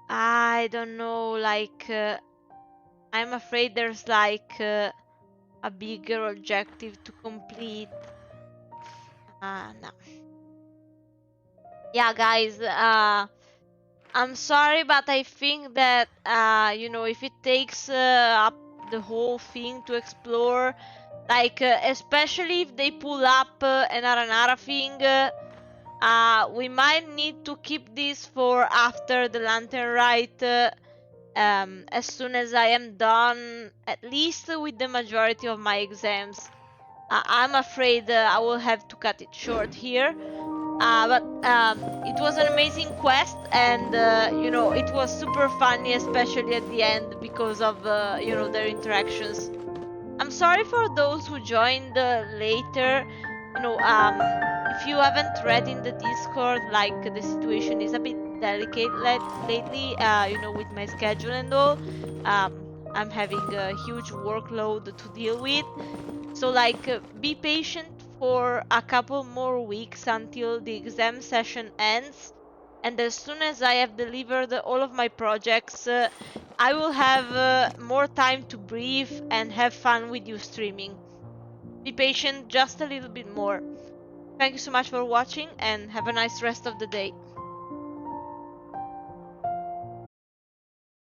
I don't know, like, I'm afraid there's like a bigger objective to complete. No. Yeah, guys, I'm sorry, but I think that, you know, if it takes up the whole thing to explore, like, especially if they pull up another thing, we might need to keep this for after the Lantern Rite, as soon as I am done, at least with the majority of my exams. I'm afraid I will have to cut it short here. But it was an amazing quest, and you know, it was super funny, especially at the end because of you know, their interactions. I'm sorry for those who joined later. You know, if you haven't read in the Discord, like, the situation is a bit delicate lately. You know, with my schedule and all. I'm having a huge workload to deal with. So, like, be patient for a couple more weeks until the exam session ends. And as soon as I have delivered all of my projects, I will have more time to breathe and have fun with you streaming. Be patient just a little bit more. Thank you so much for watching and have a nice rest of the day.